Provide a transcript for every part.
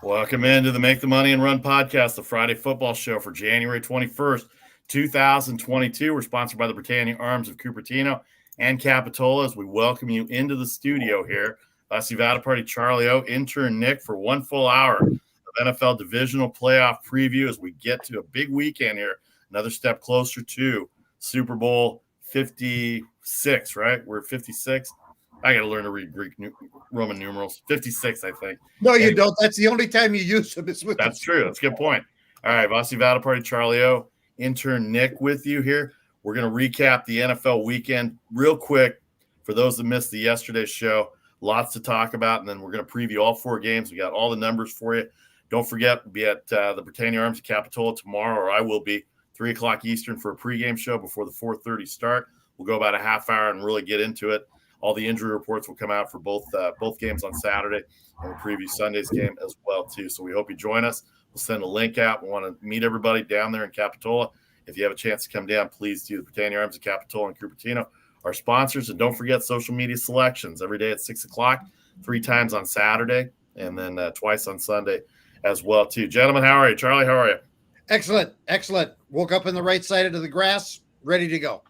Welcome into the Make the Money and Run podcast, the Friday football show for January 21st, 2022. We're sponsored by the Britannia Arms of Cupertino and Capitola as we welcome you into the studio here. Vasu Vaddiparty, Charlie O, Intern Nick for one full hour of NFL divisional playoff preview as we get to a big weekend here. Another step closer to Super Bowl 56, right? We're 56. I got to learn to read Roman numerals. 56, I think. No, you don't. That's the only time you use them. That's true. That's a good point. All right, Vasu Vaddiparty, Charlie O, Intern Nick with you here. We're going to recap the NFL weekend real quick for those that missed the yesterday's show. Lots to talk about, and then we're going to preview all four games. We got all the numbers for you. Don't forget, we'll be at the Britannia Arms at Capitola tomorrow, or I will be, 3 o'clock Eastern for a pregame show before the 4:30 start. We'll go about a half hour and really get into it. All the injury reports will come out for both games on Saturday, and we'll preview Sunday's game as well, too. So we hope you join us. We'll send a link out. We want to meet everybody down there in Capitola. If you have a chance to come down, please do. The Britannia Arms of Capitola and Cupertino are sponsors. And don't forget social media selections every day at 6 o'clock, 3 times on Saturday, and then twice on Sunday as well, too. Gentlemen, how are you? Charlie, how are you? Excellent. Woke up on the right side of the grass, ready to go.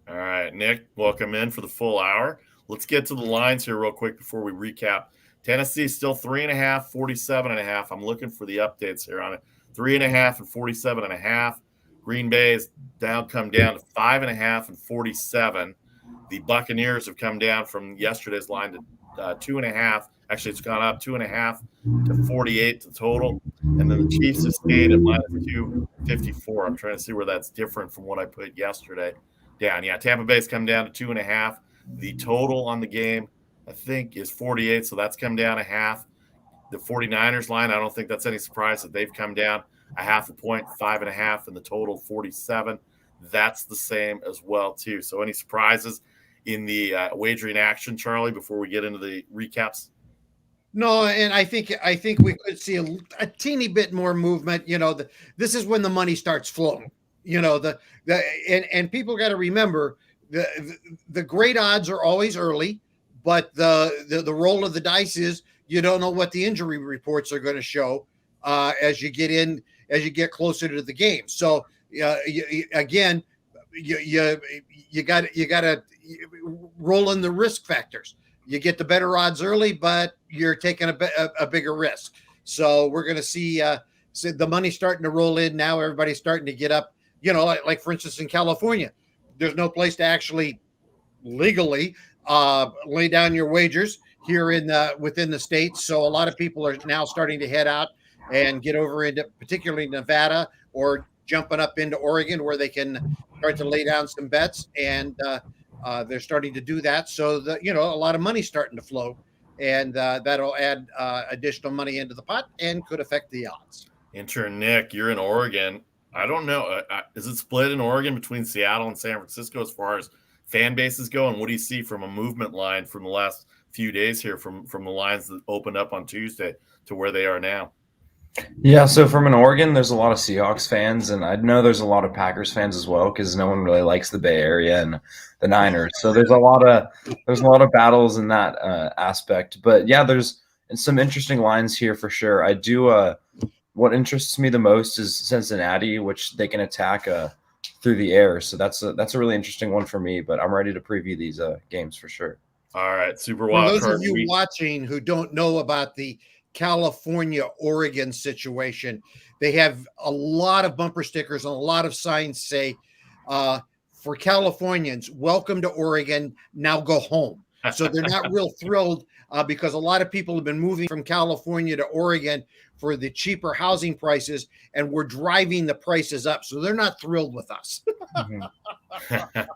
All right, Nick, welcome in for the full hour. Let's get to the lines here real quick before we recap. Tennessee still 3.5, 47.5. I'm looking for the updates here on it. 3.5 and 47.5. Green Bay is come down to 5.5 and 47. The Buccaneers have come down from yesterday's line to 2.5. Actually, it's gone up 2.5 to 48 to total. And then the Chiefs have stayed at -254. I'm trying to see where that's different from what I put yesterday. Down. Yeah, Tampa Bay's come down to 2.5. The total on the game, I think, is 48, so that's come down a half. The 49ers line, I don't think that's any surprise that they've come down a half a point, 5.5, and the total 47. That's the same as well, too. So any surprises in the wagering action, Charlie, before we get into the recaps? No, and I think we could see a teeny bit more movement. This is when the money starts flowing. And people got to remember the great odds are always early, but the roll of the dice is you don't know what the injury reports are going to show as you get closer to the game. So you got to roll in the risk factors. You get the better odds early, but you're taking a bigger risk. So we're going to see the money starting to roll in now. Everybody's starting to get up. Like for instance, in California, there's no place to actually legally lay down your wagers here within the state. So a lot of people are now starting to head out and get over into particularly Nevada or jumping up into Oregon where they can start to lay down some bets. And they're starting to do that. So a lot of money's starting to flow, and that'll add additional money into the pot and could affect the odds. Intern Nick, you're in Oregon. I don't know. Is it split in Oregon between Seattle and San Francisco as far as fan bases go? And what do you see from a movement line from the last few days here from the lines that opened up on Tuesday to where they are now? Yeah, so from an Oregon, there's a lot of Seahawks fans, and I know there's a lot of Packers fans as well because no one really likes the Bay Area and the Niners. So there's a lot of battles in that aspect. But yeah, there's some interesting lines here for sure. I do. What interests me the most is Cincinnati, which they can attack through the air. So that's a really interesting one for me. But I'm ready to preview these games for sure. All right, super wild. For those of you watching who don't know about the California-Oregon situation, they have a lot of bumper stickers and a lot of signs say, for Californians, welcome to Oregon, now go home. So they're not real thrilled because a lot of people have been moving from California to Oregon for the cheaper housing prices, and we're driving the prices up. So they're not thrilled with us.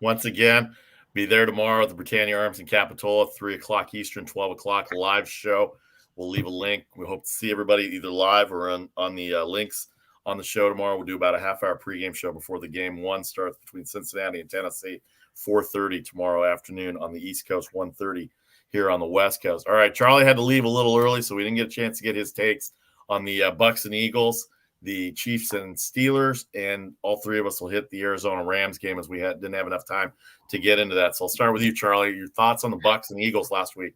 Once again, be there tomorrow at the Britannia Arms in Capitola, 3 o'clock Eastern, 12 o'clock live show. We'll leave a link. We hope to see everybody either live or on the links on the show tomorrow. We'll do about a half-hour pregame show before the game one starts between Cincinnati and Tennessee, 4:30 tomorrow afternoon on the East Coast, 1:30 here on the West Coast. All right, Charlie had to leave a little early, so we didn't get a chance to get his takes on the Bucks and Eagles, the Chiefs and Steelers, and all three of us will hit the Arizona Rams game as we didn't have enough time to get into that. So I'll start with you, Charlie. Your thoughts on the Bucks and Eagles last week?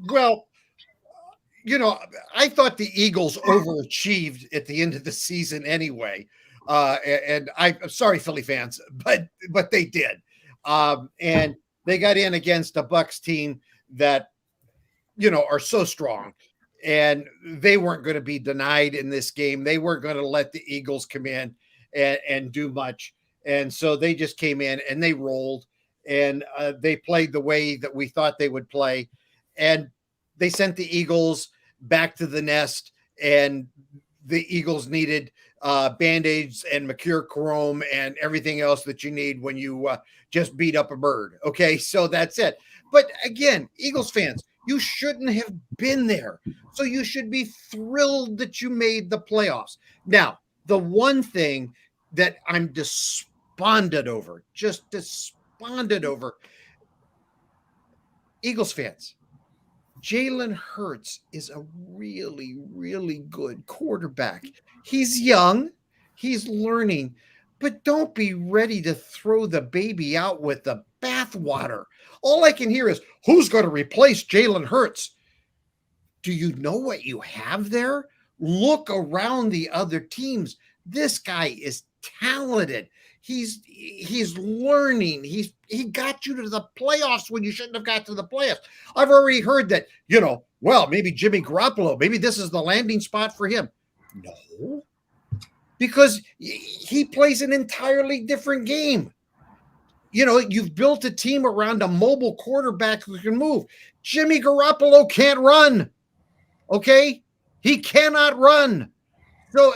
Well, I thought the Eagles overachieved at the end of the season anyway. And I'm sorry, Philly fans, but they did. And they got in against a Bucs team that, are so strong, and they weren't going to be denied in this game. They weren't going to let the Eagles come in and do much. And so they just came in and they rolled, and they played the way that we thought they would play. And they sent the Eagles back to the nest, and the Eagles needed Band-Aids and Mercurochrome and everything else that you need when you just beat up a bird. Okay, so that's it. But again, Eagles fans, you shouldn't have been there. So you should be thrilled that you made the playoffs. Now, the one thing that I'm despondent over, Eagles fans, Jalen Hurts is a really, really good quarterback. He's young, he's learning, but don't be ready to throw the baby out with the bathwater. All I can hear is, who's going to replace Jalen Hurts? Do you know what you have there? Look around the other teams. This guy is talented. He's learning. He got you to the playoffs when you shouldn't have got to the playoffs. I've already heard that, maybe Jimmy Garoppolo, maybe this is the landing spot for him. No, because he plays an entirely different game. You've built a team around a mobile quarterback who can move. Jimmy Garoppolo can't run. Okay? He cannot run. So,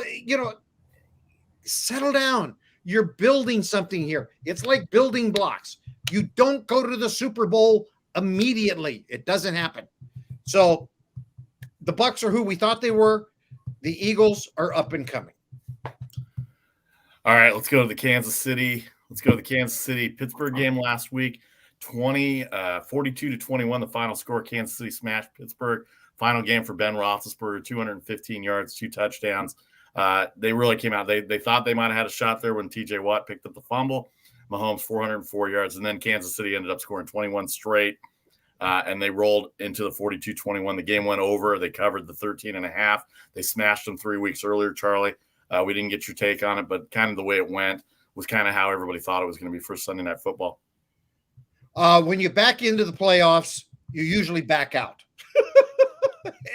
settle down. You're building something here. It's like building blocks. You don't go to the Super Bowl immediately. It doesn't happen. So the Bucs are who we thought they were. The Eagles are up and coming. All right, let's go to the Kansas City Pittsburgh game last week. 42-21, the final score. Kansas City smashed Pittsburgh. Final game for Ben Roethlisberger, 215 yards, 2 touchdowns. They really came out. They thought they might have had a shot there when TJ Watt picked up the fumble. Mahomes 404 yards, and then Kansas City ended up scoring 21 straight, and they rolled into the 42-21. The game went over. They covered the 13.5. They smashed them 3 weeks earlier, Charlie. We didn't get your take on it, but kind of the way it went was kind of how everybody thought it was going to be for Sunday Night Football. When you back into the playoffs, you usually back out.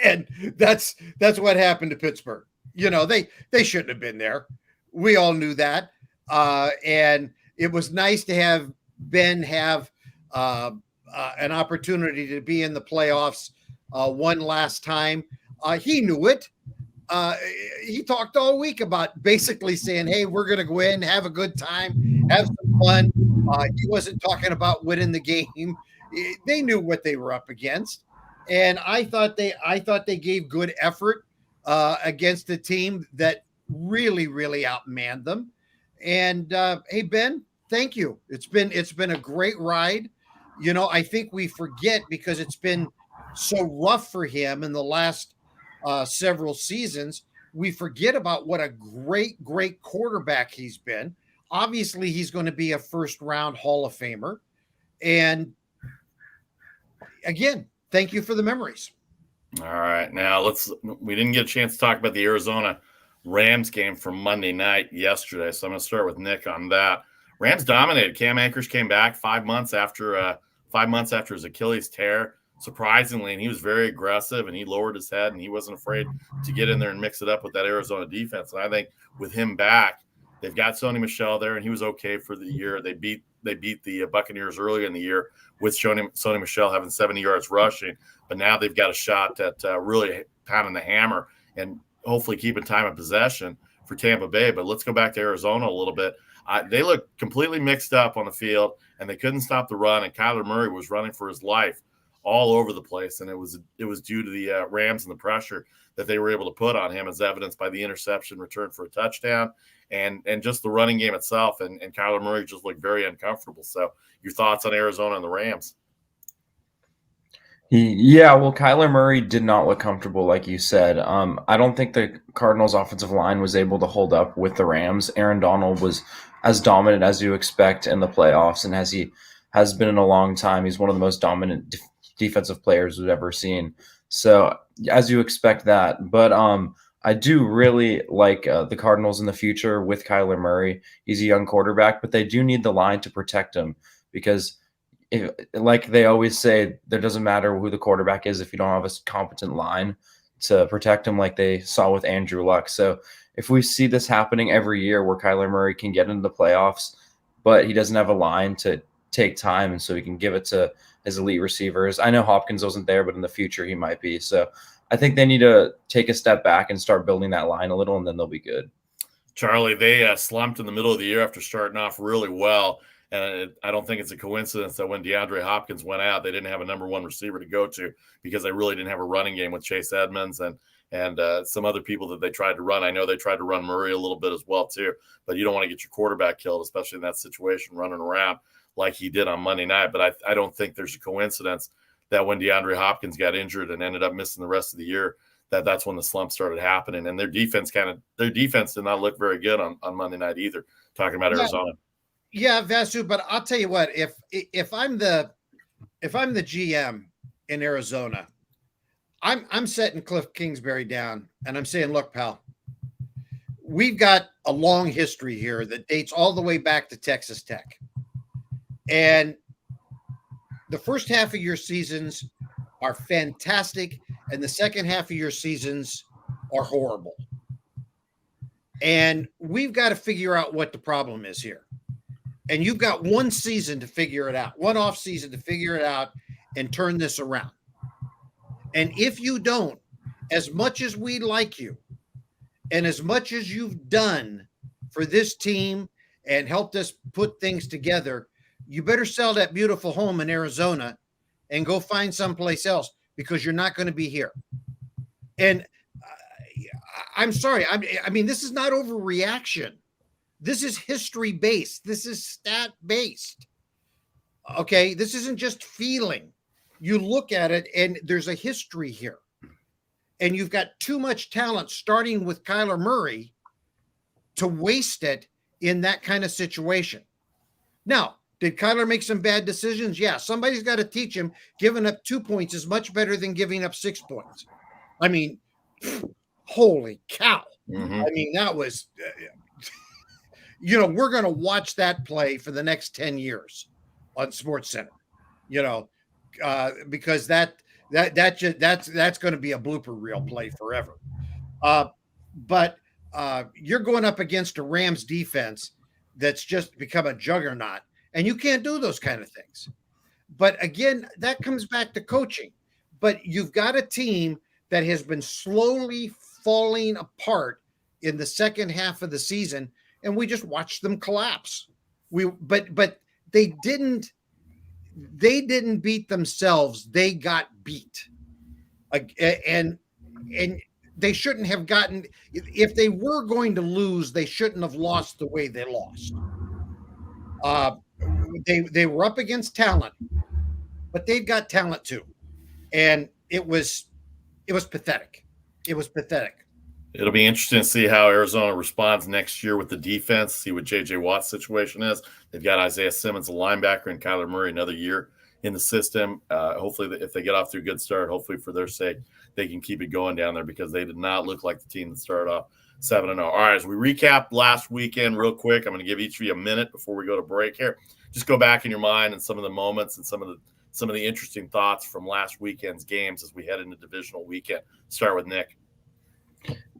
And that's what happened to Pittsburgh. They shouldn't have been there. We all knew that. And it was nice to have Ben have an opportunity to be in the playoffs one last time. He knew it. He talked all week about basically saying, hey, we're going to go in, have a good time, have some fun. He wasn't talking about winning the game. They knew what they were up against. And I thought they gave good effort against a team that really, really outmanned them. And hey, Ben, thank you. It's been a great ride. I think we forget because it's been so rough for him in the last several seasons. We forget about what a great, great quarterback he's been. Obviously, he's going to be a first-round Hall of Famer. And again, thank you for the memories. All right. Now we didn't get a chance to talk about the Arizona Rams game from Monday night yesterday. So I'm going to start with Nick on that. Rams dominated. Cam Akers came back 5 months after his Achilles tear, surprisingly, and he was very aggressive and he lowered his head and he wasn't afraid to get in there and mix it up with that Arizona defense. And I think with him back, they've got Sony Michel there and he was okay for the year. They beat the Buccaneers earlier in the year with Sony Michel having 70 yards rushing, but now they've got a shot at really pounding the hammer and hopefully keeping time of possession for Tampa Bay. But let's go back to Arizona a little bit. They looked completely mixed up on the field, and they couldn't stop the run, and Kyler Murray was running for his life all over the place, and it was due to the Rams and the pressure that they were able to put on him, as evidenced by the interception return for a touchdown and just the running game itself. And Kyler Murray just looked very uncomfortable. So your thoughts on Arizona and the Rams? Yeah, well, Kyler Murray did not look comfortable, like you said. I don't think the Cardinals' offensive line was able to hold up with the Rams. Aaron Donald was as dominant as you expect in the playoffs, and as he has been in a long time. He's one of the most dominant defensive players we've ever seen. So as you expect that, but I do really like the Cardinals in the future with Kyler Murray. He's a young quarterback, but they do need the line to protect him because, like they always say, there doesn't matter who the quarterback is if you don't have a competent line to protect him, like they saw with Andrew Luck. So if we see this happening every year where Kyler Murray can get into the playoffs, but he doesn't have a line to take time, and so he can give it to his elite receivers. I know Hopkins wasn't there, but in the future he might be. So I think they need to take a step back and start building that line a little, and then they'll be good. Charlie, they slumped in the middle of the year after starting off really well. And I don't think it's a coincidence that when DeAndre Hopkins went out, they didn't have a number one receiver to go to because they really didn't have a running game with Chase Edmonds and some other people that they tried to run. I know they tried to run Murray a little bit as well too, but you don't want to get your quarterback killed, especially in that situation, running around like he did on Monday night. But I don't think there's a coincidence that when DeAndre Hopkins got injured and ended up missing the rest of the year, that's when the slump started happening. And their defense did not look very good on Monday night either, talking about Arizona. Yeah, Vasu, but I'll tell you what, if I'm the GM in Arizona, I'm setting Cliff Kingsbury down and I'm saying, look, pal, we've got a long history here that dates all the way back to Texas Tech. And the first half of your seasons are fantastic, and the second half of your seasons are horrible. And we've got to figure out what the problem is here. And you've got one season to figure it out, one off season to figure it out and turn this around. And if you don't, as much as we like you and as much as you've done for this team and helped us put things together, you better sell that beautiful home in Arizona and go find someplace else because you're not going to be here. And I'm sorry. I mean, this is not overreaction. This is history based. This is stat based. Okay. This isn't just feeling. You look at it and there's a history here. And you've got too much talent starting with Kyler Murray to waste it in that kind of situation. Now, did Kyler make some bad decisions? Yeah. Somebody's got to teach him giving up 2 points is much better than giving up 6 points. I mean, holy cow. Mm-hmm. I mean, that was, we're going to watch that play for the next 10 years on SportsCenter, because that's going to be a blooper reel play forever. But you're going up against a Rams defense that's just become a juggernaut, and you can't do those kind of things. But again, that comes back to coaching. But you've got a team that has been slowly falling apart in the second half of the season, and we just watched them collapse. But they didn't beat themselves. They got beat. And they shouldn't have gotten, if they were going to lose, they shouldn't have lost the way they lost. They were up against talent, but they've got talent too. And it was pathetic. It was pathetic. It'll be interesting to see how Arizona responds next year with the defense, see what J.J. Watt's situation is. They've got Isaiah Simmons, a linebacker, and Kyler Murray another year in the system. Hopefully, if they get off to a good start, hopefully for their sake, they can keep it going down there because they did not look like the team that started off 7-0. All right, as we recap last weekend real quick, I'm going to give each of you a minute before we go to break here. Just go back in your mind and some of the moments and some of the interesting thoughts from last weekend's games as we head into Divisional Weekend. Start with Nick.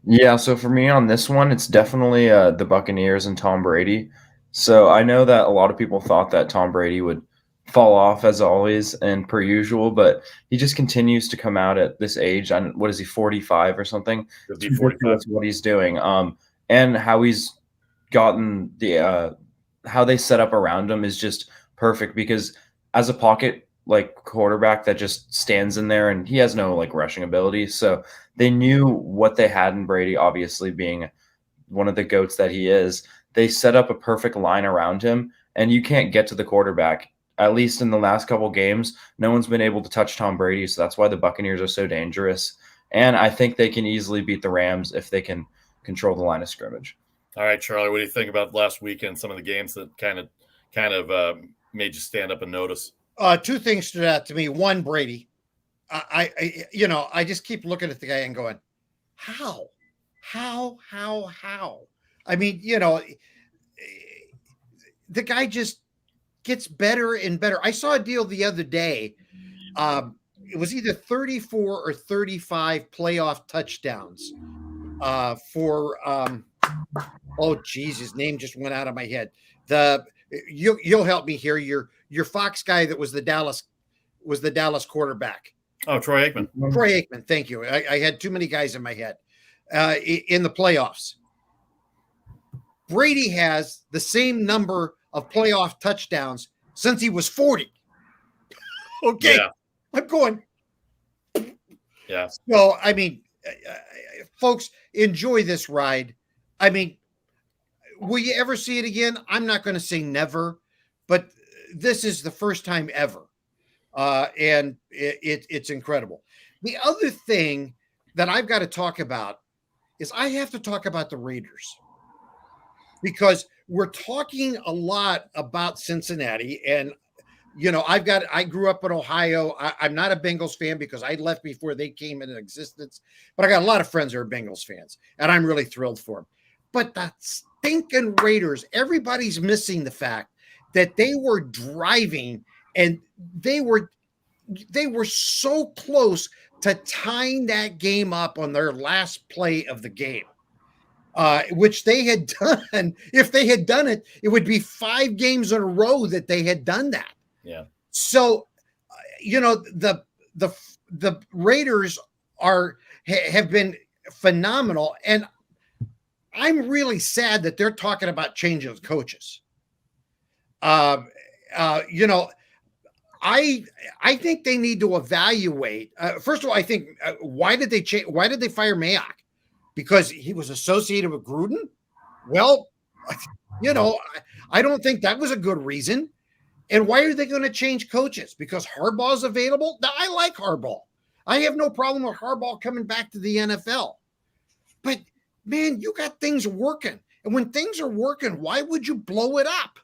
Yeah, so for me on this one, it's definitely the Buccaneers and Tom Brady. So I know that a lot of people thought that Tom Brady would fall off as always and per usual, but he just continues to come out at this age. What is he, 45 or something? He'll be 45. That's what he's doing. And how he's gotten how they set up around him is just perfect because as a pocket quarterback that just stands in there and he has no rushing ability. So they knew what they had in Brady, obviously being one of the GOATs that he is. They set up a perfect line around him and you can't get to the quarterback. At least in the last couple games, no one's been able to touch Tom Brady. So that's why the Buccaneers are so dangerous. And I think they can easily beat the Rams if they can control the line of scrimmage. All right, Charlie, what do you think about last weekend? Some of the games that kind of made you stand up and notice. 2 things stood out to me. One, Brady. I just keep looking at the guy and going, how? I mean, the guy just gets better and better. I saw a deal the other day. It was either 34 or 35 playoff touchdowns for his name just went out of my head. You'll help me here. Your Fox guy that was the Dallas quarterback. Oh, Troy Aikman. Troy Aikman. Thank you. I had too many guys in my head in the playoffs. Brady has the same number of playoff touchdowns since he was 40. Okay. Yeah. I'm going. Yeah. So, I mean, folks, enjoy this ride. I mean, will you ever see it again? I'm not going to say never, but this is the first time ever. And it's incredible. The other thing that I've got to talk about is I have to talk about the Raiders, because we're talking a lot about Cincinnati. And, I grew up in Ohio. I'm not a Bengals fan because I left before they came into existence, but I got a lot of friends that are Bengals fans, and I'm really thrilled for them. But the stinking Raiders, everybody's missing the fact that they were driving and they were so close to tying that game up on their last play of the game, which they had done. If they had done it, it would be 5 games in a row that they had done that. Yeah. So, the Raiders have been phenomenal, and I'm really sad that they're talking about changing the coaches. I think they need to evaluate. First of all, I think why did they fire Mayock? Because he was associated with Gruden? Well, I don't think that was a good reason. And why are they going to change coaches? Because Harbaugh's available? Now, I like Harbaugh. I have no problem with Harbaugh coming back to the NFL. But, man, you got things working. And when things are working, why would you blow it up?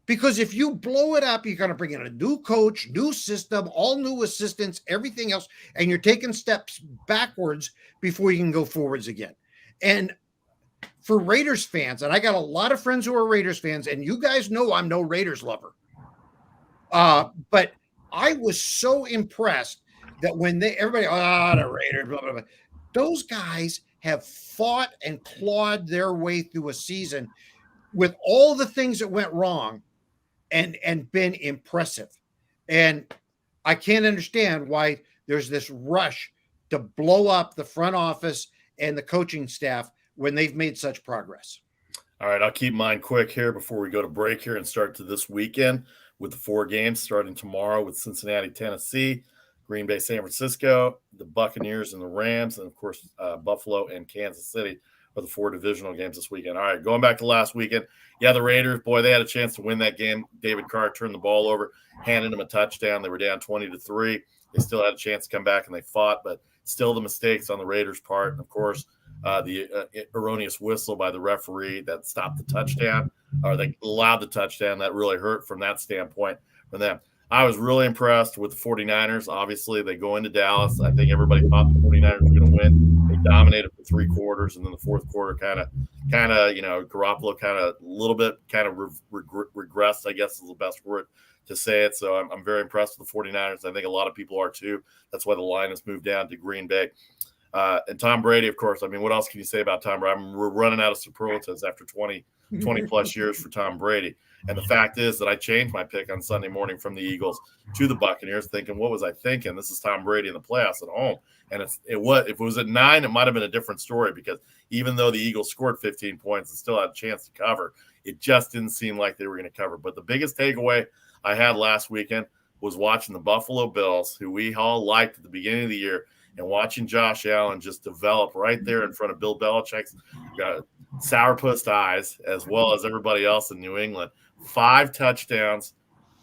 Because if you blow it up, you're going to bring in a new coach, new system, all new assistants, everything else, and you're taking steps backwards before you can go forwards again. And for Raiders fans, and I got a lot of friends who are Raiders fans, and you guys know I'm no Raiders lover. But I was so impressed that when the Raiders, blah, blah, blah. Those guys have fought and clawed their way through a season with all the things that went wrong and been impressive. And I can't understand why there's this rush to blow up the front office and the coaching staff when they've made such progress. All right, I'll keep mine quick here before we go to break here and start to this weekend with the 4 games starting tomorrow with Cincinnati, Tennessee, Green Bay, San Francisco, the Buccaneers and the Rams, and, of course, Buffalo and Kansas City are the 4 divisional games this weekend. All right, going back to last weekend, the Raiders, boy, they had a chance to win that game. David Carr turned the ball over, handed them a touchdown. They were down 20-3. They still had a chance to come back, and they fought, but still the mistakes on the Raiders' part. And, of course, the erroneous whistle by the referee that stopped the touchdown, or they allowed the touchdown. That really hurt from that standpoint for them. I was really impressed with the 49ers. Obviously, they go into Dallas. I think everybody thought the 49ers were going to win. They dominated for 3 quarters, and then the 4th quarter kind of, Garoppolo regressed, I guess is the best word to say it. So I'm very impressed with the 49ers. I think a lot of people are too. That's why the line has moved down to Green Bay. And Tom Brady, of course. I mean, what else can you say about Tom Brady? We're running out of superlatives after 20 plus years for Tom Brady. And the fact is that I changed my pick on Sunday morning from the Eagles to the Buccaneers, thinking, what was I thinking? This is Tom Brady in the playoffs at home. And if it was at 9, it might have been a different story, because even though the Eagles scored 15 points and still had a chance to cover, it just didn't seem like they were going to cover. But the biggest takeaway I had last weekend was watching the Buffalo Bills, who we all liked at the beginning of the year, and watching Josh Allen just develop right there in front of Bill Belichick's sourpuss eyes, as well as everybody else in New England. 5 touchdowns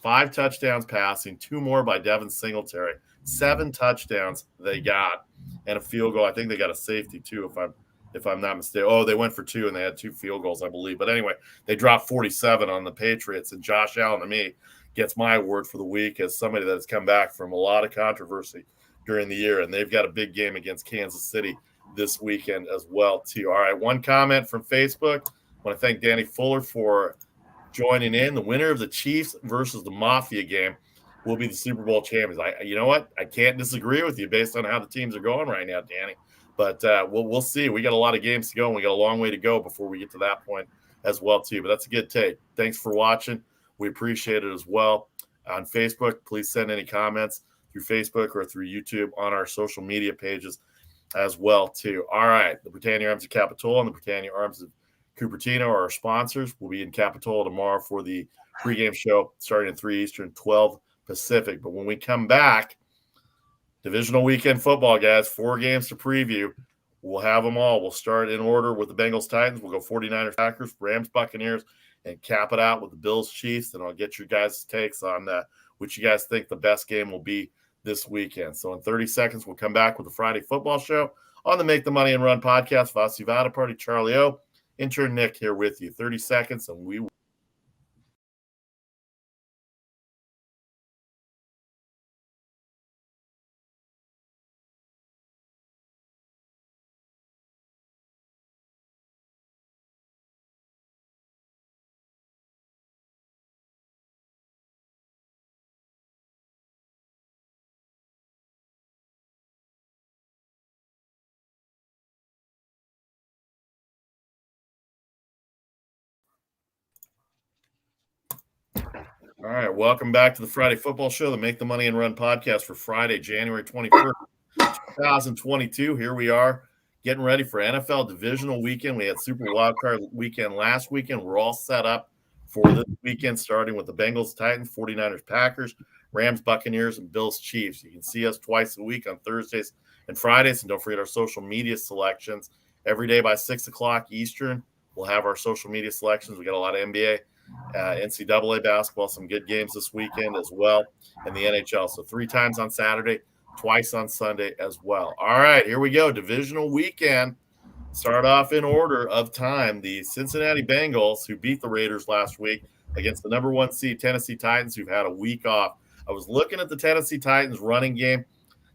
passing, 2 more by Devin Singletary. 7 touchdowns they got, and a field goal. I think they got a safety too, if I'm not mistaken. Oh, they went for 2 and they had 2 field goals, I believe. But anyway, they dropped 47 on the Patriots, and Josh Allen, to me, gets my award for the week as somebody that's come back from a lot of controversy during the year, and they've got a big game against Kansas City this weekend as well, too. All right, one comment from Facebook. I want to thank Danny Fuller for joining in. The winner of the Chiefs versus the Mafia game will be the Super Bowl champions. You know what? I can't disagree with you based on how the teams are going right now, Danny. But we'll see. We got a lot of games to go, and we got a long way to go before we get to that point as well, too. But that's a good take. Thanks for watching. We appreciate it as well. On Facebook, please send any comments through Facebook or through YouTube on our social media pages as well, too. All right. The Britannia Arms of Capitola and the Britannia Arms of Cupertino are our sponsors. We'll be in Capitola tomorrow for the pregame show starting at 3 Eastern, 12 Pacific. But when we come back, Divisional Weekend football, guys, 4 games to preview. We'll have them all. We'll start in order with the Bengals Titans. We'll go 49ers Packers, Rams Buccaneers, and cap it out with the Bills Chiefs. And I'll get your guys' takes on which you guys think the best game will be this weekend. So in 30 seconds, we'll come back with the Friday football show on the Make the Money and Run podcast. Vasu Vaddiparty, Charlie O, Intern Nick here with you. 30 seconds, and we will. All right, welcome back to the Friday Football Show, the Make the Money and Run podcast for Friday, January 21st, 2022. Here we are getting ready for NFL Divisional Weekend. We had Super Wildcard Weekend last weekend. We're all set up for this weekend, starting with the Bengals, Titans, 49ers, Packers, Rams, Buccaneers, and Bills, Chiefs. You can see us twice a week on Thursdays and Fridays, and don't forget our social media selections. Every day by 6 o'clock Eastern, we'll have our social media selections. We got a lot of NBA, NCAA basketball, some good games this weekend as well, and the NHL. So 3 times on Saturday, twice on Sunday as well. All right, here we go. Divisional Weekend. Start off in order of time. The Cincinnati Bengals, who beat the Raiders last week against the number 1 seed Tennessee Titans, who've had a week off. I was looking at the Tennessee Titans running game.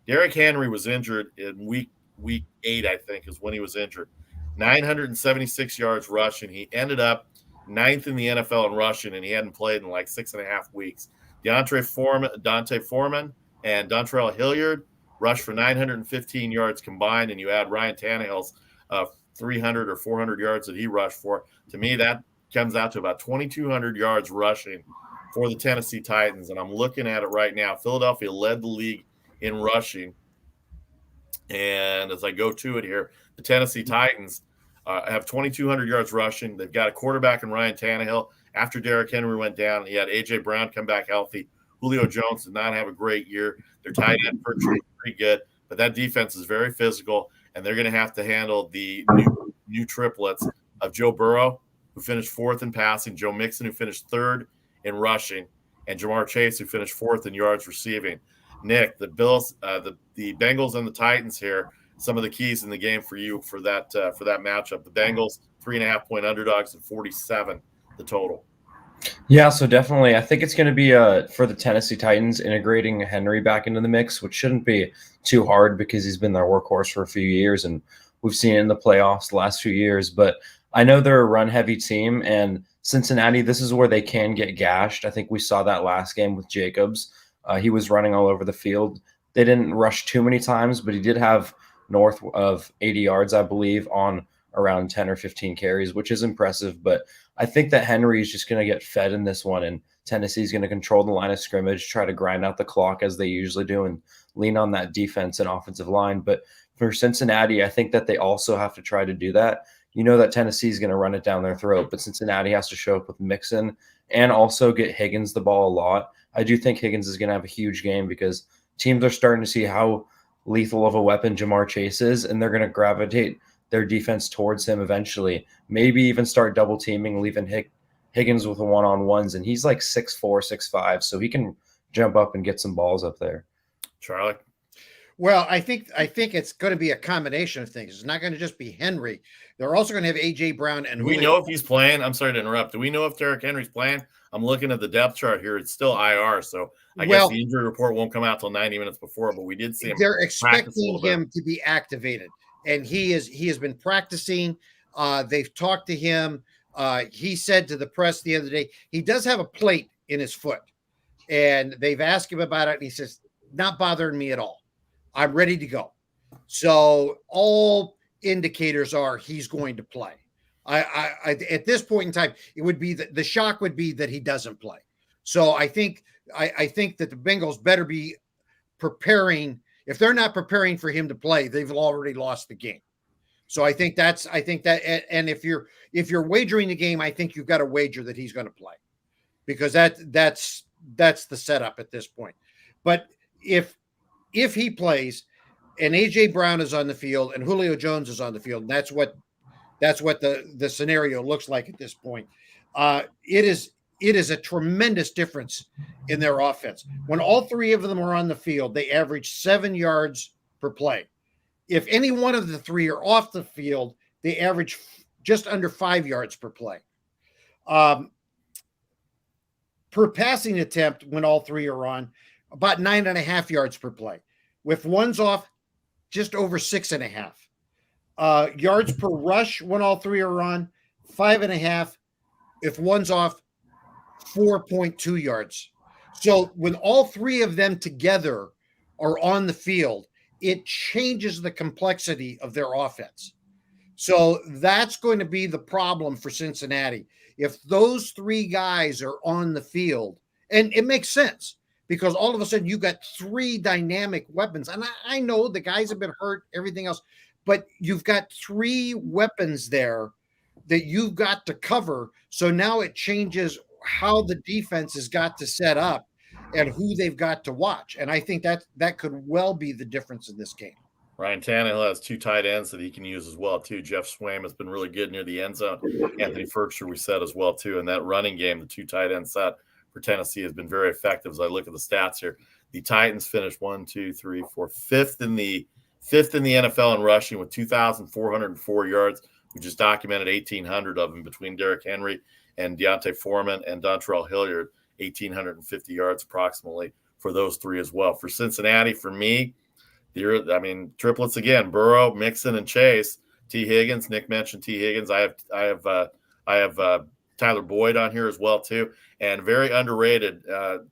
Derrick Henry was injured in week 8, I think, is when he was injured. 976 yards rushing. He ended up 9th in the NFL in rushing, and he hadn't played in like 6.5 weeks. Dante Foreman and Dontrell Hilliard rushed for 915 yards combined, and you add Ryan Tannehill's 300 or 400 yards that he rushed for. To me, that comes out to about 2,200 yards rushing for the Tennessee Titans, and I'm looking at it right now. Philadelphia led the league in rushing, and as I go to it here, the Tennessee Titans have 2,200 yards rushing. They've got a quarterback in Ryan Tannehill. After Derrick Henry went down, he had A.J. Brown come back healthy. Julio Jones did not have a great year. Their tight end is pretty good, but that defense is very physical, and they're going to have to handle the new triplets of Joe Burrow, who finished 4th in passing, Joe Mixon, who finished 3rd in rushing, and Jamar Chase, who finished 4th in yards receiving. Nick, the Bengals and the Titans here, some of the keys in the game for you for that matchup. The Bengals 3.5-point underdogs at 47 the total. Yeah, so definitely I think it's going to be for the Tennessee Titans integrating Henry back into the mix, which shouldn't be too hard because he's been their workhorse for a few years, and we've seen it in the playoffs the last few years. But I know they're a run-heavy team, and Cincinnati, this is where they can get gashed. I think we saw that last game with Jacobs. He was running all over the field. They didn't rush too many times, but he did have north of 80 yards, I believe, on around 10 or 15 carries, which is impressive. But I think that Henry is just going to get fed in this one, and Tennessee's going to control the line of scrimmage, try to grind out the clock as they usually do, and lean on that defense and offensive line. But for Cincinnati, I think that they also have to try to do that. You know that Tennessee's going to run it down their throat, but Cincinnati has to show up with Mixon and also get Higgins the ball a lot. I do think Higgins is going to have a huge game because teams are starting to see how lethal of a weapon Jamar Chase is, and they're going to gravitate their defense towards him eventually. Maybe even start double teaming, leaving Higgins with the one-on-ones, and he's like 6'4", 6'5", so he can jump up and get some balls up there. Charlie? Well, I think it's going to be a combination of things. It's not going to just be Henry. They're also going to have A.J. Brown and Do we know if he's playing? I'm sorry to interrupt. Do we know if Derrick Henry's playing? I'm looking at the depth chart here. It's still IR, so I guess the injury report won't come out till 90 minutes before, but we did see him. They're expecting him to be activated, and he has been practicing. They've talked to him. He said to the press the other day, he does have a plate in his foot, and they've asked him about it, and he says, not bothering me at all. I'm ready to go. So all indicators are he's going to play. I at this point in time, it would be the shock would be that he doesn't play. So I think that the Bengals better be preparing. If they're not preparing for him to play, they've already lost the game. So I think that, and if you're wagering the game, I think you've got to wager that he's going to play, because that's the setup at this point. But if he plays and AJ Brown is on the field and Julio Jones is on the field, and that's what the scenario looks like at this point. It is a tremendous difference in their offense. When all three of them are on the field, they average 7 yards per play. If any one of the three are off the field, they average just under 5 yards per play. Per passing attempt, when all three are on, about 9.5 yards per play. If one's off, just over 6.5. Yards per rush when all three are on, 5.5. If one's off, 4.2 yards. So when all three of them together are on the field, it changes the complexity of their offense. So that's going to be the problem for Cincinnati. If those three guys are on the field, and it makes sense, because all of a sudden you got three dynamic weapons. And I know the guys have been hurt, everything else, but you've got three weapons there that you've got to cover. So now it changes how the defense has got to set up and who they've got to watch. And I think that could well be the difference in this game. Ryan Tannehill has two tight ends that he can use as well, too. Jeff Swaim has been really good near the end zone. Anthony Ferguson, we said as well, too. And that running game, the two tight end set for Tennessee has been very effective. As I look at the stats here, the Titans finished fifth in the NFL in rushing with 2,404 yards. We just documented 1,800 of them between Derrick Henry and Deontay Foreman and Dontrell Hilliard, 1,850 yards approximately for those three as well. For Cincinnati, for me, triplets again: Burrow, Mixon, and Chase. T. Higgins. Nick mentioned T. Higgins. I have Tyler Boyd on here as well too, and very underrated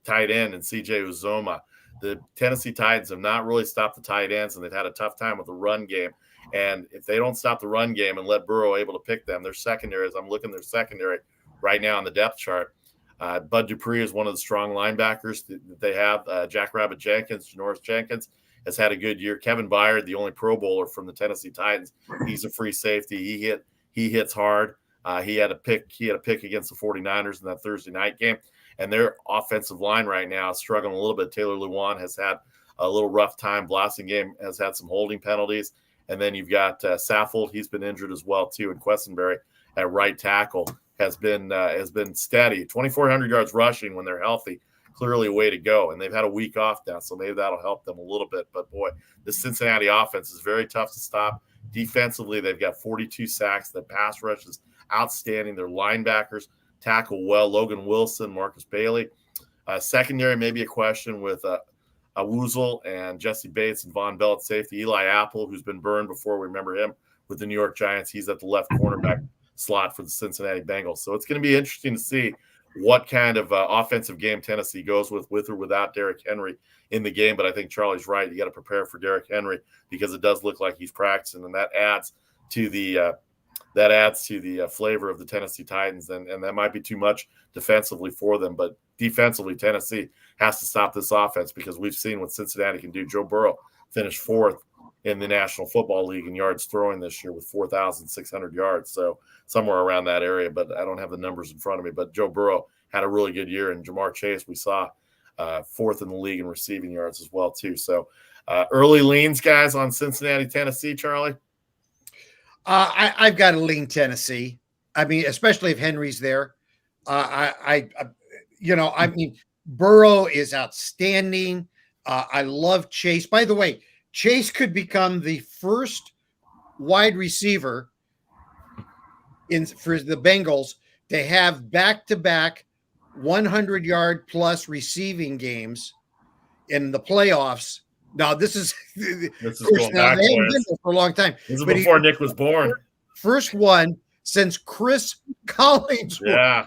tight end in C.J. Uzomah. The Tennessee Titans have not really stopped the tight ends, and they've had a tough time with the run game. And if they don't stop the run game and let Burrow able to pick them, their secondary, as I'm looking their secondary right now on the depth chart, Bud Dupree is one of the strong linebackers that they have. Jackrabbit Jenkins, Janoris Jenkins, has had a good year. Kevin Byard, the only Pro Bowler from the Tennessee Titans, he's a free safety. He hits hard. He had a pick against the 49ers in that Thursday night game. And their offensive line right now is struggling a little bit. Taylor Lewan has had a little rough time. Blasingame has had some holding penalties. And then you've got Saffold. He's been injured as well, too. And Quessenberry at right tackle has been steady. 2,400 yards rushing when they're healthy. Clearly a way to go. And they've had a week off now, so maybe that'll help them a little bit. But, boy, the Cincinnati offense is very tough to stop. Defensively, they've got 42 sacks. The pass rush is outstanding. Their linebackers tackle well. Logan Wilson, Marcus Bailey. Secondary, maybe a question with Woozle and Jesse Bates and Von Bell at safety. Eli Apple, who's been burned before. We remember him with the New York Giants. He's at the left cornerback slot for the Cincinnati Bengals. So it's going to be interesting to see what kind of offensive game Tennessee goes with or without Derrick Henry in the game. But I think Charlie's right. You got to prepare for Derrick Henry because it does look like he's practicing, and that adds to the flavor of the Tennessee Titans, and that might be too much defensively for them. But defensively, Tennessee has to stop this offense because we've seen what Cincinnati can do. Joe Burrow finished fourth in the National Football League in yards throwing this year with 4,600 yards. So somewhere around that area, but I don't have the numbers in front of me. But Joe Burrow had a really good year, and Jamar Chase, we saw fourth in the league in receiving yards as well too. So early leans, guys, on Cincinnati, Tennessee, Charlie? I've got to lean Tennessee. I mean, especially if Henry's there. Burrow is outstanding. I love Chase. By the way, Chase could become the first wide receiver for the Bengals to have back-to-back 100-yard plus receiving games in the playoffs. Now, this is going back they haven't been there for a long time. This is before Nick was born. First one since Chris Collinsworth. Yeah.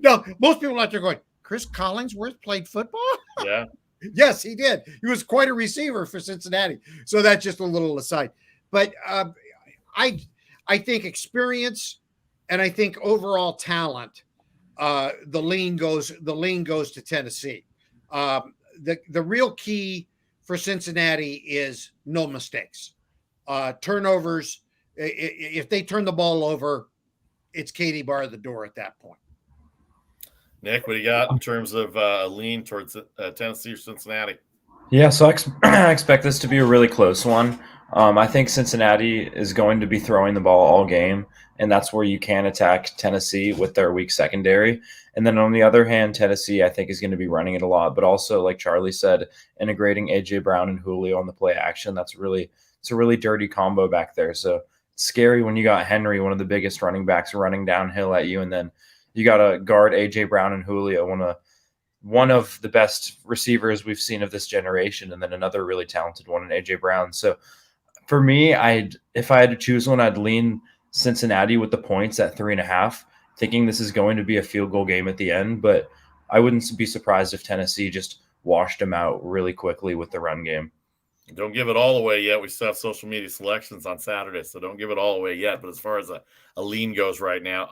No, most people out there going, Chris Collinsworth played football? Yeah. Yes, he did. He was quite a receiver for Cincinnati. So that's just a little aside. But I think experience and I think overall talent, the lean goes to Tennessee. The real key for Cincinnati is no mistakes. Turnovers. If they turn the ball over, it's Katie bar the door at that point. Nick, what do you got in terms of a lean towards Tennessee or Cincinnati? Yeah, so I expect this to be a really close one. I think Cincinnati is going to be throwing the ball all game, and that's where you can attack Tennessee with their weak secondary. And then on the other hand, Tennessee, I think, is going to be running it a lot, but also, like Charlie said, integrating A.J. Brown and Julio on the play action. It's a really dirty combo back there. So it's scary when you got Henry, one of the biggest running backs, running downhill at you, and then you got to guard A.J. Brown and Julio, one of the best receivers we've seen of this generation, and then another really talented one in A.J. Brown. So for me, if I had to choose one, I'd lean Cincinnati with the points at 3.5, thinking this is going to be a field goal game at the end. But I wouldn't be surprised if Tennessee just washed them out really quickly with the run game. Don't give it all away yet. We still have social media selections on Saturday, so don't give it all away yet. But as far as a lean goes right now,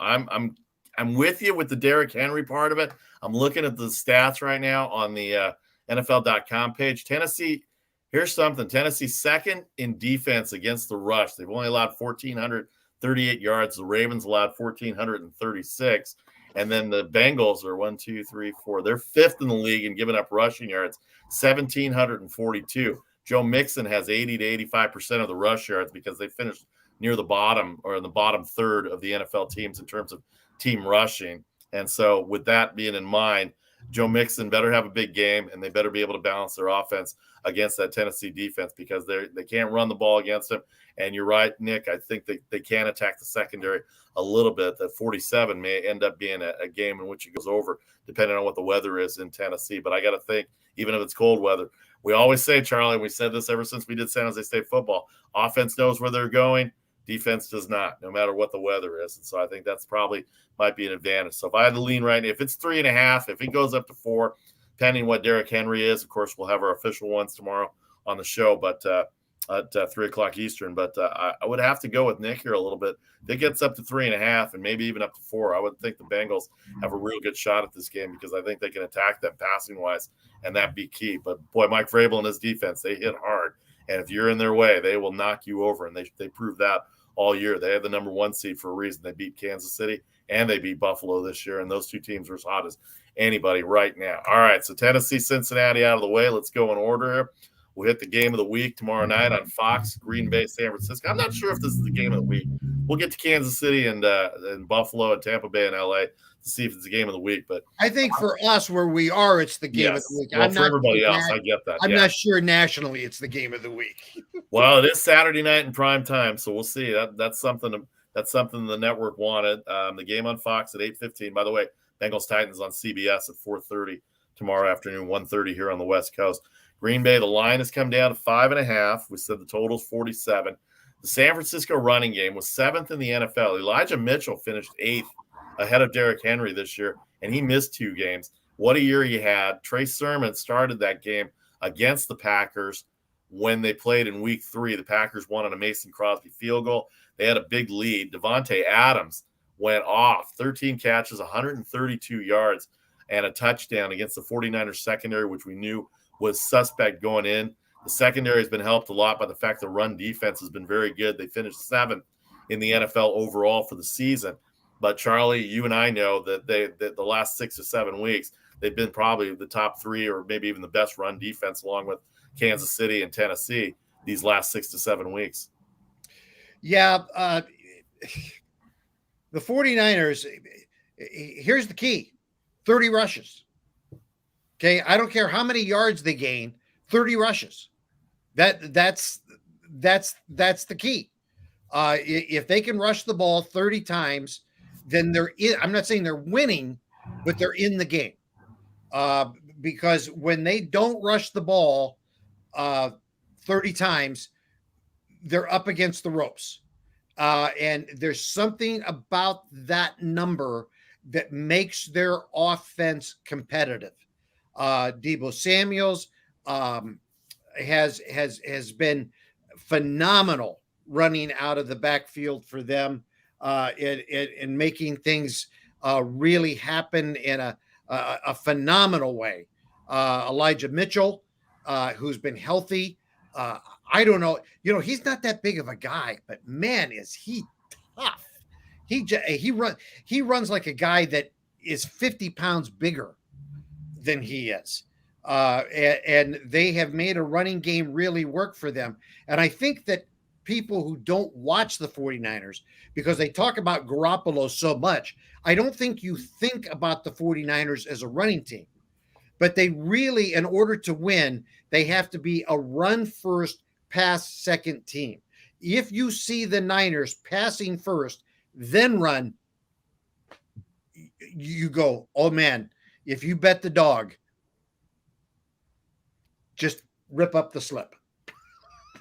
I'm with you with the Derrick Henry part of it. I'm looking at the stats right now on the NFL.com page. Tennessee, here's something. Tennessee second in defense against the rush. They've only allowed 1,438 yards. The Ravens allowed 1,436. And then the Bengals are 1, 2, 3, 4. They're fifth in the league in giving up rushing yards, 1,742. Joe Mixon has 80 to 85% of the rush yards because they finished near the bottom or in the bottom third of the NFL teams in terms of team rushing. And so with that being in mind, Joe Mixon better have a big game, and they better be able to balance their offense against that Tennessee defense because they can't run the ball against them. And you're right, Nick, I think they can attack the secondary a little bit. That 47 may end up being a game in which it goes over, depending on what the weather is in Tennessee. But I got to think, even if it's cold weather, we always say, Charlie, we said this ever since we did San Jose State football, offense knows where they're going. Defense does not, no matter what the weather is. And so I think that's probably might be an advantage. So if I had to lean right now, if it's 3.5, if it goes up to 4, depending what Derrick Henry is, of course, we'll have our official ones tomorrow on the show, but at 3 o'clock Eastern. But I would have to go with Nick here a little bit. If it gets up to 3.5 and maybe even up to 4, I would think the Bengals have a real good shot at this game because I think they can attack them passing wise, and that'd be key. But boy, Mike Vrabel and his defense, they hit hard. And if you're in their way, they will knock you over. And they proved that all year. They had the number 1 seed for a reason. They beat Kansas City and they beat Buffalo this year. And those two teams are as hot as anybody right now. All right. So Tennessee, Cincinnati out of the way. Let's go in order here. We'll hit the game of the week tomorrow night on Fox, Green Bay, San Francisco. I'm not sure if this is the game of the week. We'll get to Kansas City and Buffalo and Tampa Bay and LA to see if it's the game of the week. But I think for us where we are, it's the game of the week. Well, for everybody else, I get that. I'm not sure nationally it's the game of the week. Well, it is Saturday night in prime time, so we'll see. That's something the network wanted. The game on Fox at 8:15. By the way, Bengals Titans on CBS at 4:30 tomorrow afternoon, 1:30 here on the West Coast. Green Bay, the line has come down to 5.5. We said the total's 47. The San Francisco running game was 7th in the NFL. Elijah Mitchell finished 8th ahead of Derrick Henry this year, and he missed 2 games. What a year he had. Trey Sermon started that game against the Packers when they played in week 3. The Packers won on a Mason Crosby field goal. They had a big lead. Devontae Adams went off. 13 catches, 132 yards, and a touchdown against the 49ers secondary, which we knew was suspect going in. The secondary has been helped a lot by the fact the run defense has been very good. They finished 7th in the NFL overall for the season. But Charlie, you and I know that the last 6 or 7 weeks, they've been probably the top 3 or maybe even the best run defense along with Kansas City and Tennessee these last 6 to 7 weeks. Yeah. The 49ers, here's the key, 30 rushes. Okay, I don't care how many yards they gain, 30 rushes. That's the key. If they can rush the ball 30 times, then I'm not saying they're winning, but they're in the game. Because when they don't rush the ball 30 times, they're up against the ropes. And there's something about that number that makes their offense competitive. Deebo Samuels has been phenomenal running out of the backfield for them and making things really happen in a phenomenal way. Elijah Mitchell, who's been healthy. I don't know. He's not that big of a guy, but man, is he tough. He runs like a guy that is 50 pounds bigger than he is. And they have made a running game really work for them. And I think that people who don't watch the 49ers, because they talk about Garoppolo so much, I don't think you think about the 49ers as a running team. But they really, in order to win, they have to be a run first, pass second team. If you see the Niners passing first, then run, you go, oh man, if you bet the dog, just rip up the slip.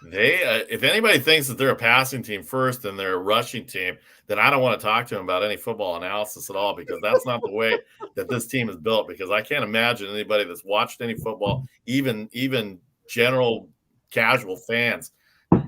If anybody thinks that they're a passing team first and they're a rushing team, then I don't want to talk to them about any football analysis at all, because that's not the way that this team is built. Because I can't imagine anybody that's watched any football, even general casual fans,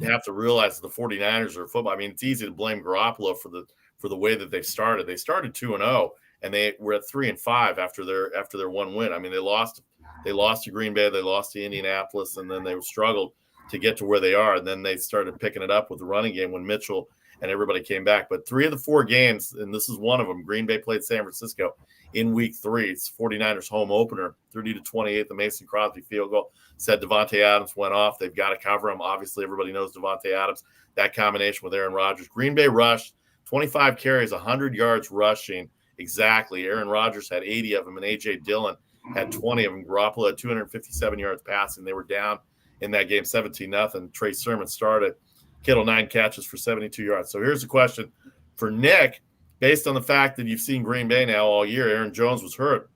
have to realize that the 49ers are football. I mean, it's easy to blame Garoppolo for the way that they've started. They started 2-0 and they were at 3-5 after their one win. I mean, they lost to Green Bay, they lost to Indianapolis, and then they struggled to get to where they are. And then they started picking it up with the running game when Mitchell and everybody came back. But 3 of the 4 games, and this is one of them, Green Bay played San Francisco in week 3. It's 49ers home opener, 30-28, the Mason Crosby field goal. Said Devontae Adams went off. They've got to cover him. Obviously, everybody knows Devontae Adams. That combination with Aaron Rodgers. Green Bay rushed 25 carries, 100 yards rushing. Exactly. Aaron Rodgers had 80 of them, and A.J. Dillon had 20 of them. Garoppolo had 257 yards passing. They were down in that game 17-0. Trey Sermon started. Kittle 9 catches for 72 yards. So here's the question for Nick. Based on the fact that you've seen Green Bay now all year, Aaron Jones was hurt.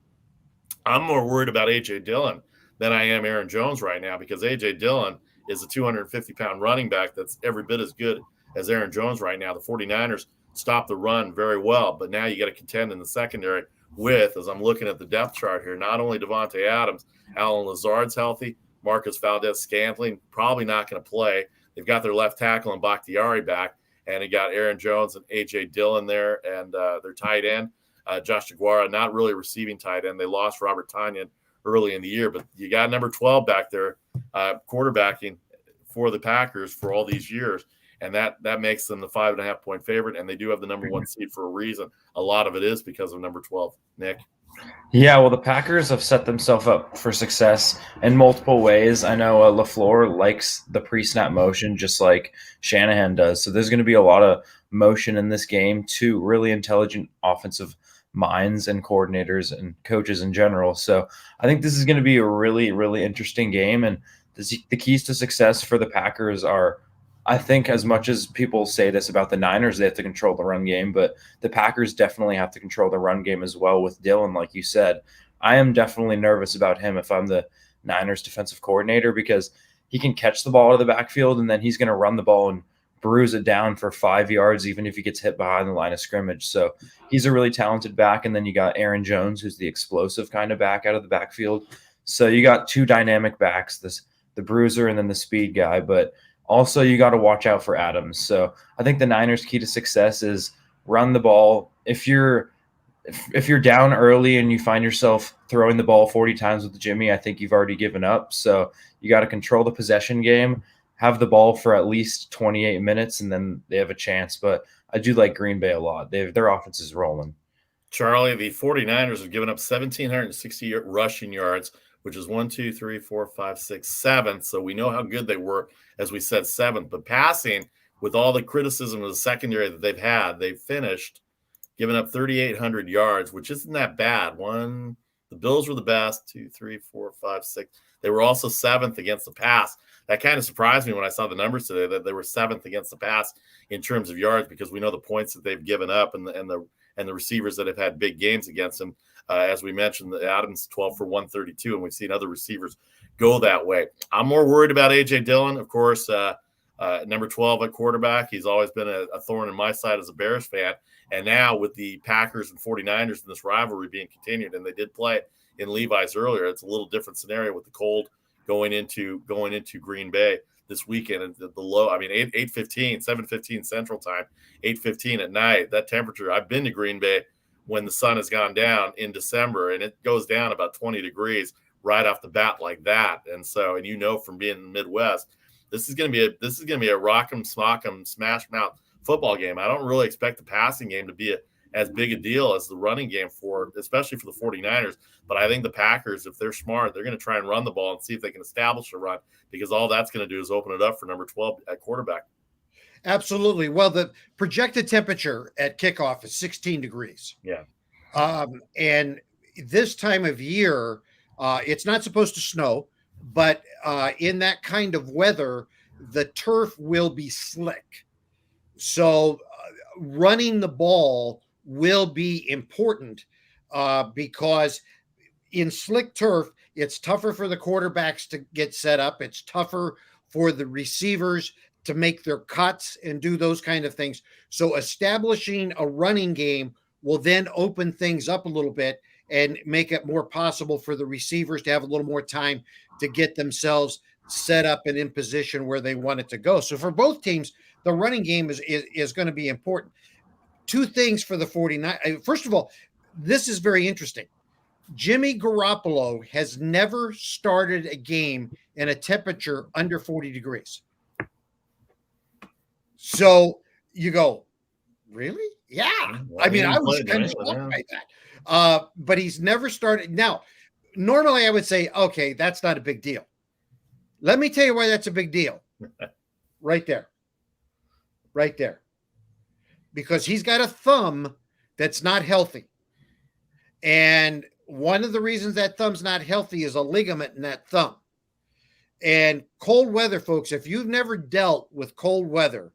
I'm more worried about A.J. Dillon than I am Aaron Jones right now, because A.J. Dillon is a 250-pound running back that's every bit as good as Aaron Jones right now. The 49ers stopped the run very well, but now you got to contend in the secondary with, as I'm looking at the depth chart here, not only Devontae Adams, Alan Lazard's healthy, Marcus Valdez-Scantling probably not going to play. They've got their left tackle and Bakhtiari back, and they got Aaron Jones and A.J. Dillon there, and their tight end, Josh Jaguara, not really receiving tight end. They lost Robert Tonyan early in the year, but you got number 12 back there quarterbacking for the Packers for all these years, and that makes them the 5.5-point favorite, and they do have the number 1 seed for a reason. A lot of it is because of number 12. Nick? Yeah, well, the Packers have set themselves up for success in multiple ways. I know LaFleur likes the pre-snap motion just like Shanahan does. So there's going to be a lot of motion in this game. 2 really intelligent offensive minds and coordinators and coaches in general. So I think this is going to be a really, really interesting game. And the keys to success for the Packers are, I think, as much as people say this about the Niners, they have to control the run game, but the Packers definitely have to control the run game as well with Dillon, like you said. I am definitely nervous about him if I'm the Niners defensive coordinator, because he can catch the ball out of the backfield and then he's going to run the ball and bruise it down for 5 yards, even if he gets hit behind the line of scrimmage. So he's a really talented back. And then you got Aaron Jones, who's the explosive kind of back out of the backfield. So you got 2 dynamic backs, the bruiser and then the speed guy, but also you got to watch out for Adams. So I think the Niners' key to success is run the ball. If you're down early and you find yourself throwing the ball 40 times with Jimmy, I think you've already given up. So you got to control the possession game, have the ball for at least 28 minutes, and then they have a chance. But I do like Green Bay a lot. Their offense is rolling. Charlie, the 49ers have given up 1,760 rushing yards, which is 1, 2, 3, 4, 5, 6, 7. So we know how good they were, as we said, 7th. But passing, with all the criticism of the secondary that they've had, they've finished giving up 3,800 yards, which isn't that bad. 1, The Bills were the best, 2, 3, 4, 5, 6. They were also 7th against the pass. That kind of surprised me when I saw the numbers today that they were 7th against the pass in terms of yards, because we know the points that they've given up and the receivers that have had big games against them. As we mentioned, the Adams 12 for 132, and we've seen other receivers go that way. I'm more worried about A.J. Dillon, of course, number 12 at quarterback. He's always been a thorn in my side as a Bears fan. And now with the Packers and 49ers and this rivalry being continued, and they did play in Levi's earlier, it's a little different scenario with the cold going into Green Bay this weekend. And the low, I mean, 8:15, 7:15 Central Time, 8:15 at night. That temperature, I've been to Green Bay when the sun has gone down in December, and it goes down about 20 degrees right off the bat like that. And so, and from being in the Midwest, this is going to be a rock'em, sock'em, smash mouth football game. I don't really expect the passing game to be as big a deal as the running game especially for the 49ers. But I think the Packers, if they're smart, they're going to try and run the ball and see if they can establish a run, because all that's going to do is open it up for number 12 at quarterback. Absolutely. Well, the projected temperature at kickoff is 16 degrees. Yeah. And this time of year, it's not supposed to snow, but in that kind of weather, the turf will be slick. So running the ball will be important because in slick turf, it's tougher for the quarterbacks to get set up. It's tougher for the receivers to make their cuts and do those kind of things. So establishing a running game will then open things up a little bit and make it more possible for the receivers to have a little more time to get themselves set up and in position where they want it to go. So for both teams, the running game is going to be important. Two things for the 49ers. First of all, this is very interesting. Jimmy Garoppolo has never started a game in a temperature under 40 degrees. So you go, really? Yeah. I mean, I was kind of shocked by that. But he's never started. Now, normally I would say, okay, that's not a big deal. Let me tell you why that's a big deal. Right there. Right there. Because he's got a thumb that's not healthy. And one of the reasons that thumb's not healthy is a ligament in that thumb. And cold weather, folks, if you've never dealt with cold weather,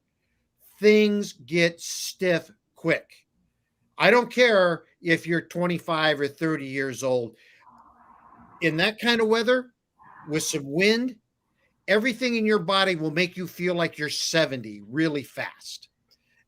things get stiff quick. I don't care if you're 25 or 30 years old. In that kind of weather, with some wind, everything in your body will make you feel like you're 70 really fast.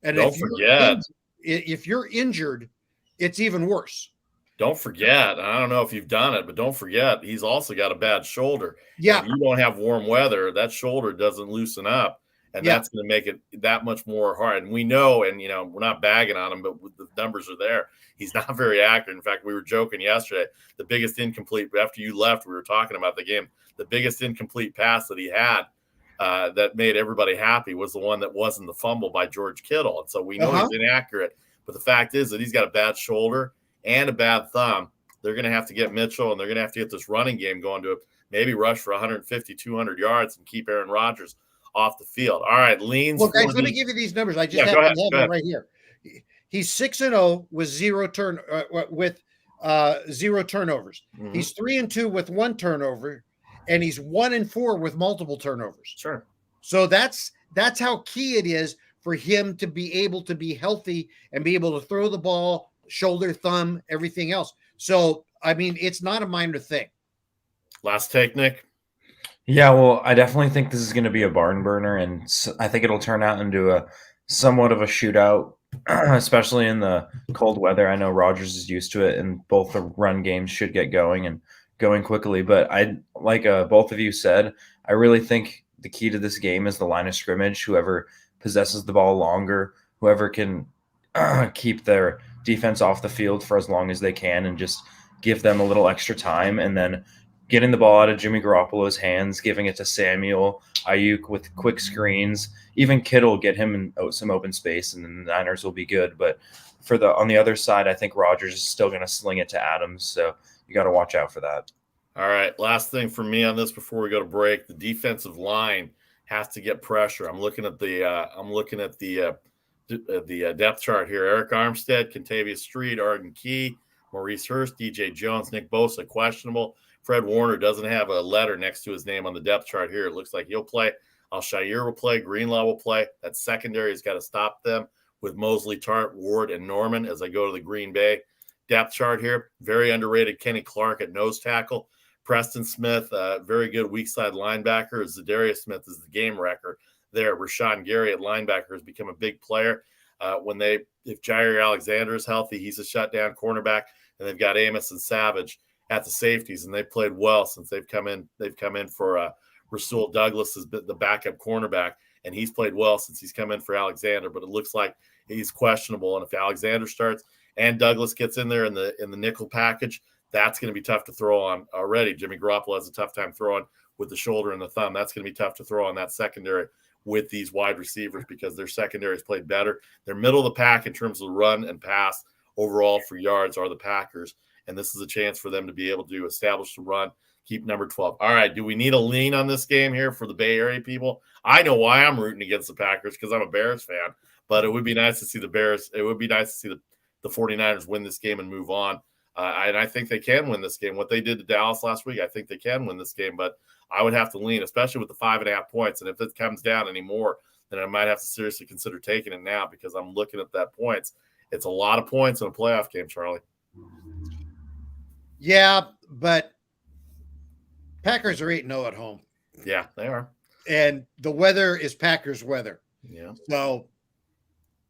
And don't forget, if you're injured, it's even worse. Don't forget, I don't know if you've done it, but don't forget, he's also got a bad shoulder. Yeah. If you don't have warm weather, that shoulder doesn't loosen up. And that's going to make it that much more hard. And we know, and, we're not bagging on him, but the numbers are there. He's not very accurate. In fact, we were joking yesterday, the biggest incomplete, after you left, we were talking about the game, the biggest incomplete pass that he had that made everybody happy was the one that wasn't the fumble by George Kittle. And so we know he's inaccurate. But the fact is that he's got a bad shoulder and a bad thumb. They're going to have to get Mitchell, and they're going to have to get this running game going to maybe rush for 150, 200 yards and keep Aaron Rodgers off the field. All right, leans. Well, guys, let me give you these numbers. I just have them right here. He's 6-0 with zero turnovers. Mm-hmm. He's 3-2 with one turnover, and he's 1-4 with multiple turnovers. Sure. So that's how key it is for him to be able to be healthy and be able to throw the ball, shoulder, thumb, everything else. So, I mean, it's not a minor thing. Last take, Nick. Yeah, well, I definitely think this is going to be a barn burner, and I think it'll turn out into a somewhat of a shootout, especially in the cold weather. I know Rodgers is used to it, and both the run games should get going and going quickly. But like both of you said, I really think the key to this game is the line of scrimmage. Whoever possesses the ball longer, whoever can keep their defense off the field for as long as they can and just give them a little extra time, and then getting the ball out of Jimmy Garoppolo's hands, giving it to Samuel, Ayuk with quick screens, even Kittle, get him in some open space, and then the Niners will be good. But on the other side, I think Rodgers is still going to sling it to Adams, so you got to watch out for that. All right, last thing for me on this before we go to break: the defensive line has to get pressure. I'm looking at the depth chart here. Eric Armstead, Kentavious Street, Arden Key, Maurice Hurst, DJ Jones, Nick Bosa, questionable. Fred Warner doesn't have a letter next to his name on the depth chart here. It looks like he'll play. Al-Shaair will play. Greenlaw will play. That secondary has got to stop them with Mosley, Tart, Ward, and Norman as I go to the Green Bay depth chart here. Very underrated Kenny Clark at nose tackle. Preston Smith, very good weak side linebacker. Zadarius Smith is the game wrecker there. Rashawn Gary at linebacker has become a big player. If Jair Alexander is healthy, he's a shutdown cornerback, and they've got Amos and Savage at the safeties, and they've played well since they've come in. They've come in for Rasul Douglas as the backup cornerback, and he's played well since he's come in for Alexander. But it looks like he's questionable, and if Alexander starts and Douglas gets in there in the nickel package, that's going to be tough to throw on already. Jimmy Garoppolo has a tough time throwing with the shoulder and the thumb. That's going to be tough to throw on that secondary with these wide receivers because their secondary has played better. They're middle of the pack in terms of run and pass overall for yards are the Packers, and this is a chance for them to be able to establish the run, keep number 12. All right, do we need a lean on this game here for the Bay Area people? I know why I'm rooting against the Packers because I'm a Bears fan, but it would be nice to see the Bears. It would be nice to see the 49ers win this game and move on. And I think they can win this game. What they did to Dallas last week, I think they can win this game, but I would have to lean, especially with the 5.5 points. And if it comes down anymore, then I might have to seriously consider taking it now because I'm looking at that points. It's a lot of points in a playoff game, Charlie. Yeah, but Packers are 8-0 at home. Yeah, they are. And the weather is Packers weather. Yeah. So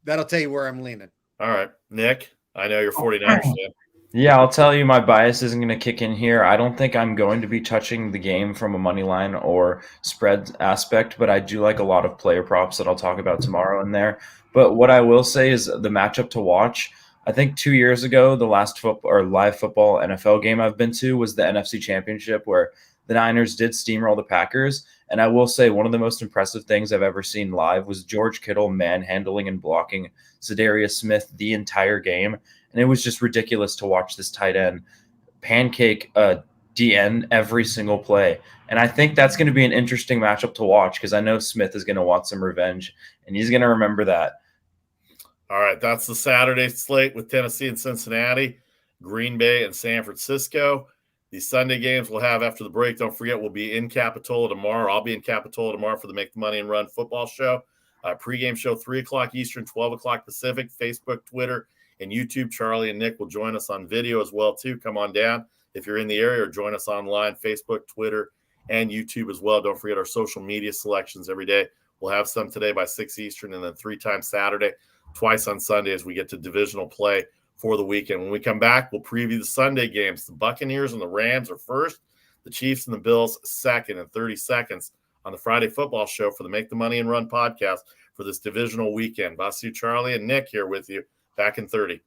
that'll tell you where I'm leaning. All right. Nick, I know you're 49ers fan. Yeah, I'll tell you my bias isn't going to kick in here. I don't think I'm going to be touching the game from a money line or spread aspect, but I do like a lot of player props that I'll talk about tomorrow in there. But what I will say is the matchup to watch. I think 2 years ago, the last live football NFL game I've been to was the NFC Championship where the Niners did steamroll the Packers. And I will say one of the most impressive things I've ever seen live was George Kittle manhandling and blocking Zadarius Smith the entire game. And it was just ridiculous to watch this tight end pancake DN every single play. And I think that's going to be an interesting matchup to watch because I know Smith is going to want some revenge, and he's going to remember that. All right, that's the Saturday slate with Tennessee and Cincinnati, Green Bay and San Francisco. The Sunday games we'll have after the break. Don't forget, we'll be in Capitola tomorrow. I'll be in Capitola tomorrow for the Make the Money and Run football show. Pregame show, 3 o'clock Eastern, 12 o'clock Pacific, Facebook, Twitter, and YouTube. Charlie and Nick will join us on video as well, too. Come on down if you're in the area or join us online, Facebook, Twitter, and YouTube as well. Don't forget our social media selections every day. We'll have some today by 6 Eastern and then 3 times Saturday, twice on Sunday as we get to divisional play for the weekend. When we come back, we'll preview the Sunday games. The Buccaneers and the Rams are first, the Chiefs and the Bills second, and 30 seconds on the Friday football show for the Make the Money and Run podcast for this divisional weekend. Vasu, Charlie, and Nick here with you. Back in 30.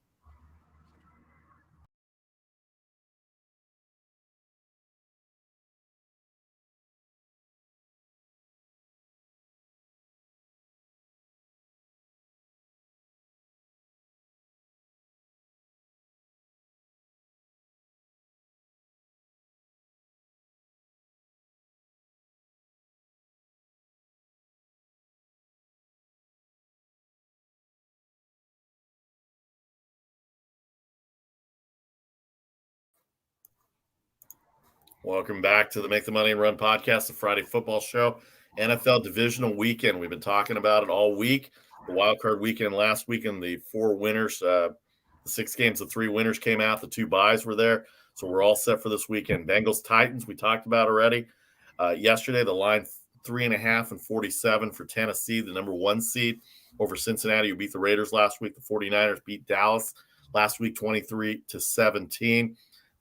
Welcome back to the Make the Money and Run podcast, the Friday football show, NFL Divisional Weekend. We've been talking about it all week. The wild card weekend last weekend, the 4 winners, the 6 games, the 3 winners came out. The 2 byes were there. So we're all set for this weekend. Bengals, Titans, we talked about already. Yesterday, the line 3.5 and 47 for Tennessee, the number 1 seed over Cincinnati, who beat the Raiders last week. The 49ers beat Dallas last week 23-17.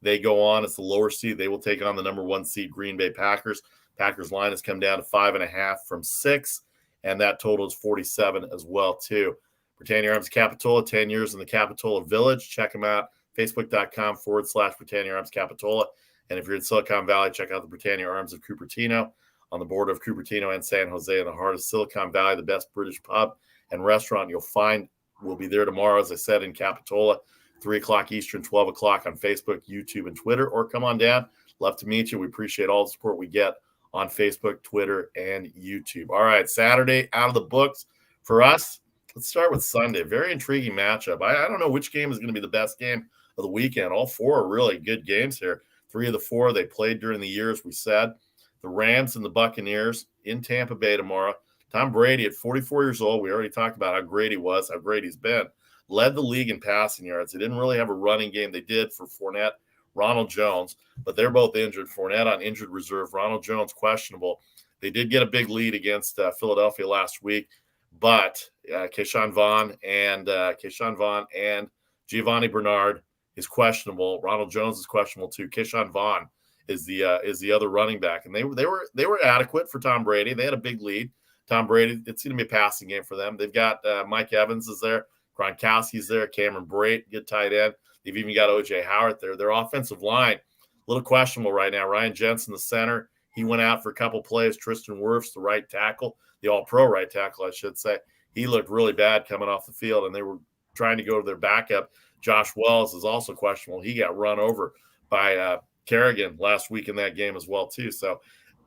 They go on as the lower seed. They will take on the number 1 seed Green Bay Packers. Packers line has come down to 5.5 from 6, and that total is 47 as well, too. Britannia Arms Capitola, 10 years in the Capitola Village. Check them out, facebook.com/Britannia Arms Capitola. And if you're in Silicon Valley, check out the Britannia Arms of Cupertino on the border of Cupertino and San Jose in the heart of Silicon Valley. The best British pub and restaurant you'll find will be there tomorrow, as I said, in Capitola. 3 o'clock Eastern, 12 o'clock on Facebook, YouTube, and Twitter, or come on down. Love to meet you. We appreciate all the support we get on Facebook, Twitter, and YouTube. All right, Saturday out of the books for us. Let's start with Sunday. Very intriguing matchup. I don't know which game is going to be the best game of the weekend. All four are really good games here. 3 of the 4 they played during the year, as we said. The Rams and the Buccaneers in Tampa Bay tomorrow. Tom Brady at 44 years old. We already talked about how great he was, how great he's been. Led the league in passing yards. They didn't really have a running game. They did for Fournette, Ronald Jones, but they're both injured. Fournette on injured reserve. Ronald Jones questionable. They did get a big lead against Philadelphia last week, but Keyshawn Vaughn and Giovanni Bernard is questionable. Ronald Jones is questionable too. Keyshawn Vaughn is the other running back, and they were adequate for Tom Brady. They had a big lead. Tom Brady, it's going to be a passing game for them. They've got Mike Evans is there, Gronkowski's there, Cameron Brate, good tight end. They've even got O.J. Howard there. Their offensive line, a little questionable right now. Ryan Jensen, the center, he went out for a couple plays. Tristan Wirfs, the right tackle, the all-pro right tackle, I should say. He looked really bad coming off the field, and they were trying to go to their backup. Josh Wells is also questionable. He got run over by Kerrigan last week in that game as well, too. So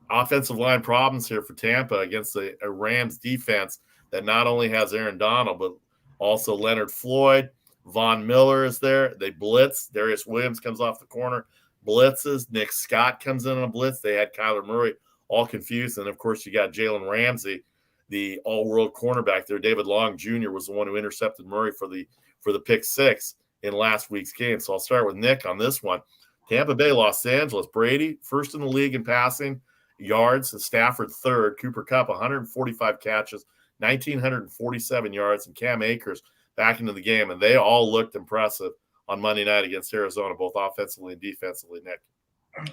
offensive line problems here for Tampa against a Rams defense that not only has Aaron Donald, but also Leonard Floyd. Von Miller is there. They blitz. Darius Williams comes off the corner, blitzes. Nick Scott comes in on a blitz. They had Kyler Murray all confused. And, of course, you got Jalen Ramsey, the all-world cornerback there. David Long Jr. was the one who intercepted Murray for the pick six in last week's game. So I'll start with Nick on this one. Tampa Bay, Los Angeles. Brady, first in the league in passing yards, and Stafford third. Cooper Kupp, 145 catches, 1,947 yards, and Cam Akers back into the game. And they all looked impressive on Monday night against Arizona, both offensively and defensively, Nick.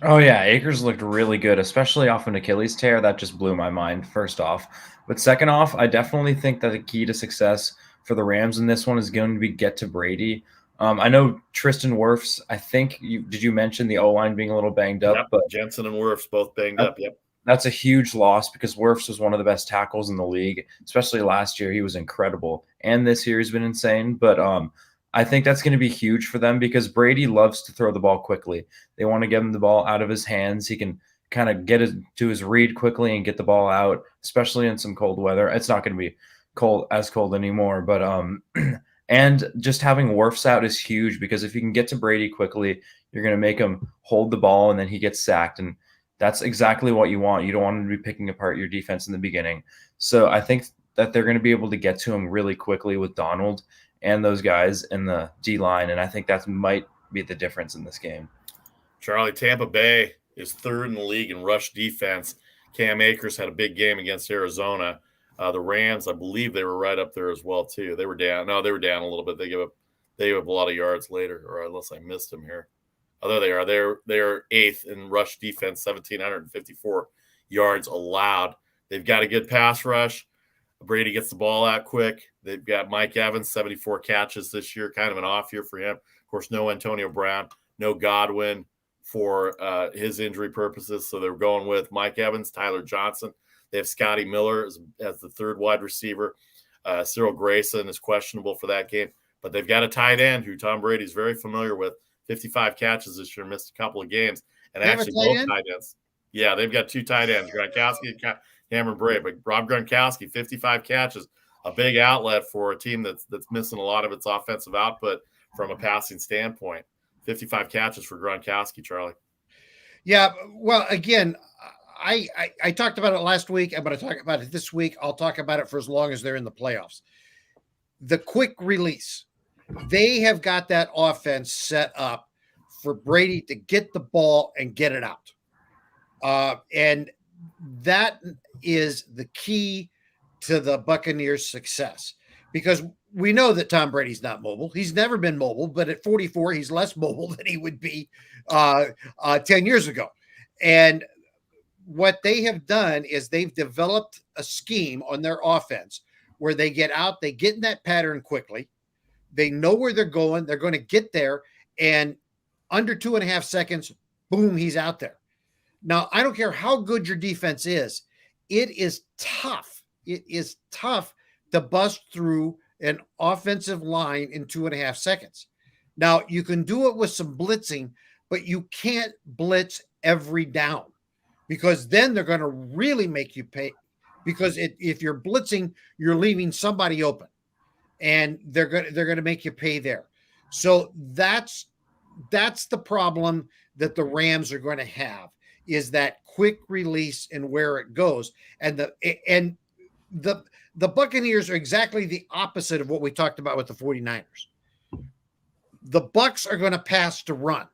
Oh, yeah. Akers looked really good, especially off an Achilles tear. That just blew my mind, first off. But second off, I definitely think that the key to success for the Rams in this one is going to be get to Brady. I know Tristan Wirfs, I think did you mention the O-line being a little banged up? Yep, but Jensen and Wirfs both banged up, yep. That's a huge loss because Wirfs was one of the best tackles in the league, especially last year. He was incredible. And this year he's been insane. But I think that's going to be huge for them because Brady loves to throw the ball quickly. They want to get him the ball out of his hands. He can kind of get to his read quickly and get the ball out, especially in some cold weather. It's not going to be as cold anymore. But and just having Wirfs out is huge because if you can get to Brady quickly, you're going to make him hold the ball and then he gets sacked. And that's exactly what you want. You don't want him to be picking apart your defense in the beginning. So I think that they're going to be able to get to him really quickly with Donald and those guys in the D-line, and I think that might be the difference in this game. Charlie, Tampa Bay is third in the league in rush defense. Cam Akers had a big game against Arizona. The Rams, I believe they were right up there as well, too. They were down. No, they were down a little bit. They gave up a lot of yards later, or unless I missed them here. Oh, there they are. They're eighth in rush defense, 1,754 yards allowed. They've got a good pass rush. Brady gets the ball out quick. They've got Mike Evans, 74 catches this year, kind of an off year for him. Of course, no Antonio Brown, no Godwin for his injury purposes. So they're going with Mike Evans, Tyler Johnson. They have Scotty Miller as the third wide receiver. Cyril Grayson is questionable for that game. But they've got a tight end who Tom Brady's very familiar with. 55 catches this year, missed a couple of games. And actually both tight ends. Yeah, they've got two tight ends, Gronkowski and Cameron Brate. But Rob Gronkowski, 55 catches, a big outlet for a team that's missing a lot of its offensive output from a passing standpoint. 55 catches for Gronkowski, Charlie. Yeah, well, again, I talked about it last week. I'm going to talk about it this week. I'll talk about it for as long as they're in the playoffs. The quick release. They have got that offense set up for Brady to get the ball and get it out. And that is the key to the Buccaneers' success because we know that Tom Brady's not mobile. He's never been mobile, but at 44, he's less mobile than he would be 10 years ago. And what they have done is they've developed a scheme on their offense where they get out, they get in that pattern quickly. They know where they're going. They're going to get there. And under 2.5 seconds, boom, he's out there. Now, I don't care how good your defense is. It is tough. It is tough to bust through an offensive line in 2.5 seconds. Now, you can do it with some blitzing, but you can't blitz every down because then they're going to really make you pay. Because if you're blitzing, you're leaving somebody open. And they're going to make you pay there. So that's that's the problem that the Rams are going to have, is that quick release and where it goes. And the Buccaneers are exactly the opposite of what we talked about with the 49ers. The Bucs are going to pass to run.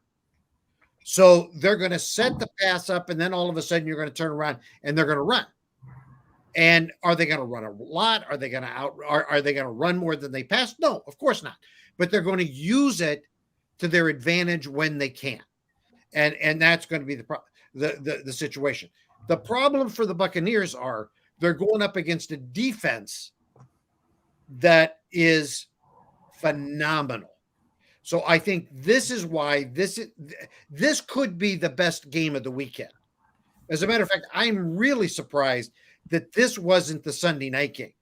So they're going to set the pass up, and then all of a sudden you're going to turn around and they're going to run. And are they going to run a lot? Are they going to run more than they pass? No, of course not. But they're going to use it to their advantage when they can. And that's going to be the situation. The problem for the Buccaneers are they're going up against a defense that is phenomenal. So I think this is why this could be the best game of the weekend. As a matter of fact, I'm really surprised that this wasn't the Sunday night game.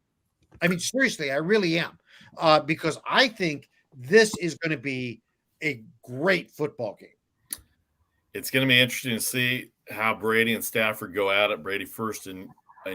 I mean, seriously, I really am, because I think this is going to be a great football game. It's going to be interesting to see how Brady and Stafford go at it. Brady first in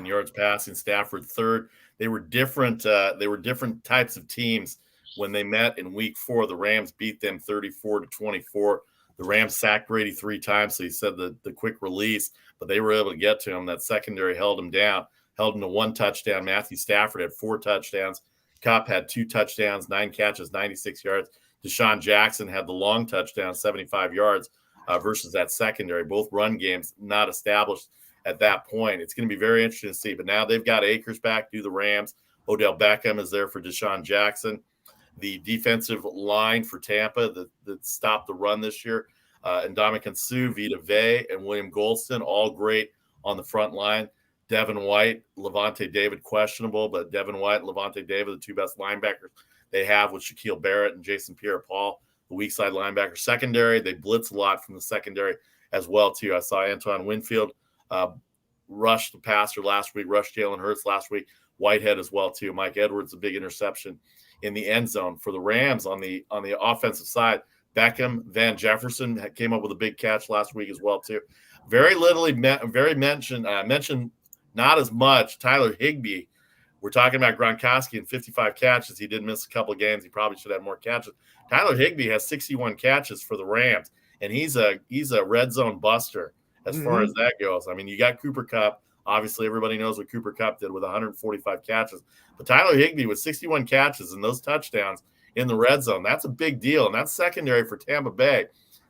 yards passing, Stafford third. They were different. They were different types of teams when they met in Week 4. The Rams beat them 34-24. The Rams sacked Brady 3 times, so he said the quick release, but they were able to get to him. That secondary held him down, held him to 1 touchdown. Matthew Stafford had 4 touchdowns. Kupp had 2 touchdowns, 9 catches, 96 yards. Deshaun Jackson had the long touchdown, 75 yards versus that secondary. Both run games not established at that point. It's going to be very interesting to see. But now they've got Akers back, do the Rams. Odell Beckham is there for Deshaun Jackson. The defensive line for Tampa that stopped the run this year, Ndamukong Suh, Vita Vea, and William Golston, all great on the front line. Devin White, Levante David questionable, but Devin White and Levante David, the 2 best linebackers they have with Shaquille Barrett and Jason Pierre-Paul, the weak side linebacker. Secondary, they blitz a lot from the secondary as well, too. I saw Antoine Winfield rush the passer last week, rush Jalen Hurts last week, Whitehead as well, too. Mike Edwards, a big interception in the end zone. For the Rams on the offensive side, Beckham, Van Jefferson came up with a big catch last week as well, too. Mentioned not as much. Tyler Higbee. We're talking about Gronkowski and 55 catches. He did miss a couple of games. He probably should have more catches. Tyler Higbee has 61 catches for the Rams, and he's a red zone buster as far as that goes. I mean, you got Cooper Kupp. Obviously, everybody knows what Cooper Kupp did with 145 catches. But Tyler Higbee with 61 catches and those touchdowns in the red zone, that's a big deal. And that's secondary for Tampa Bay.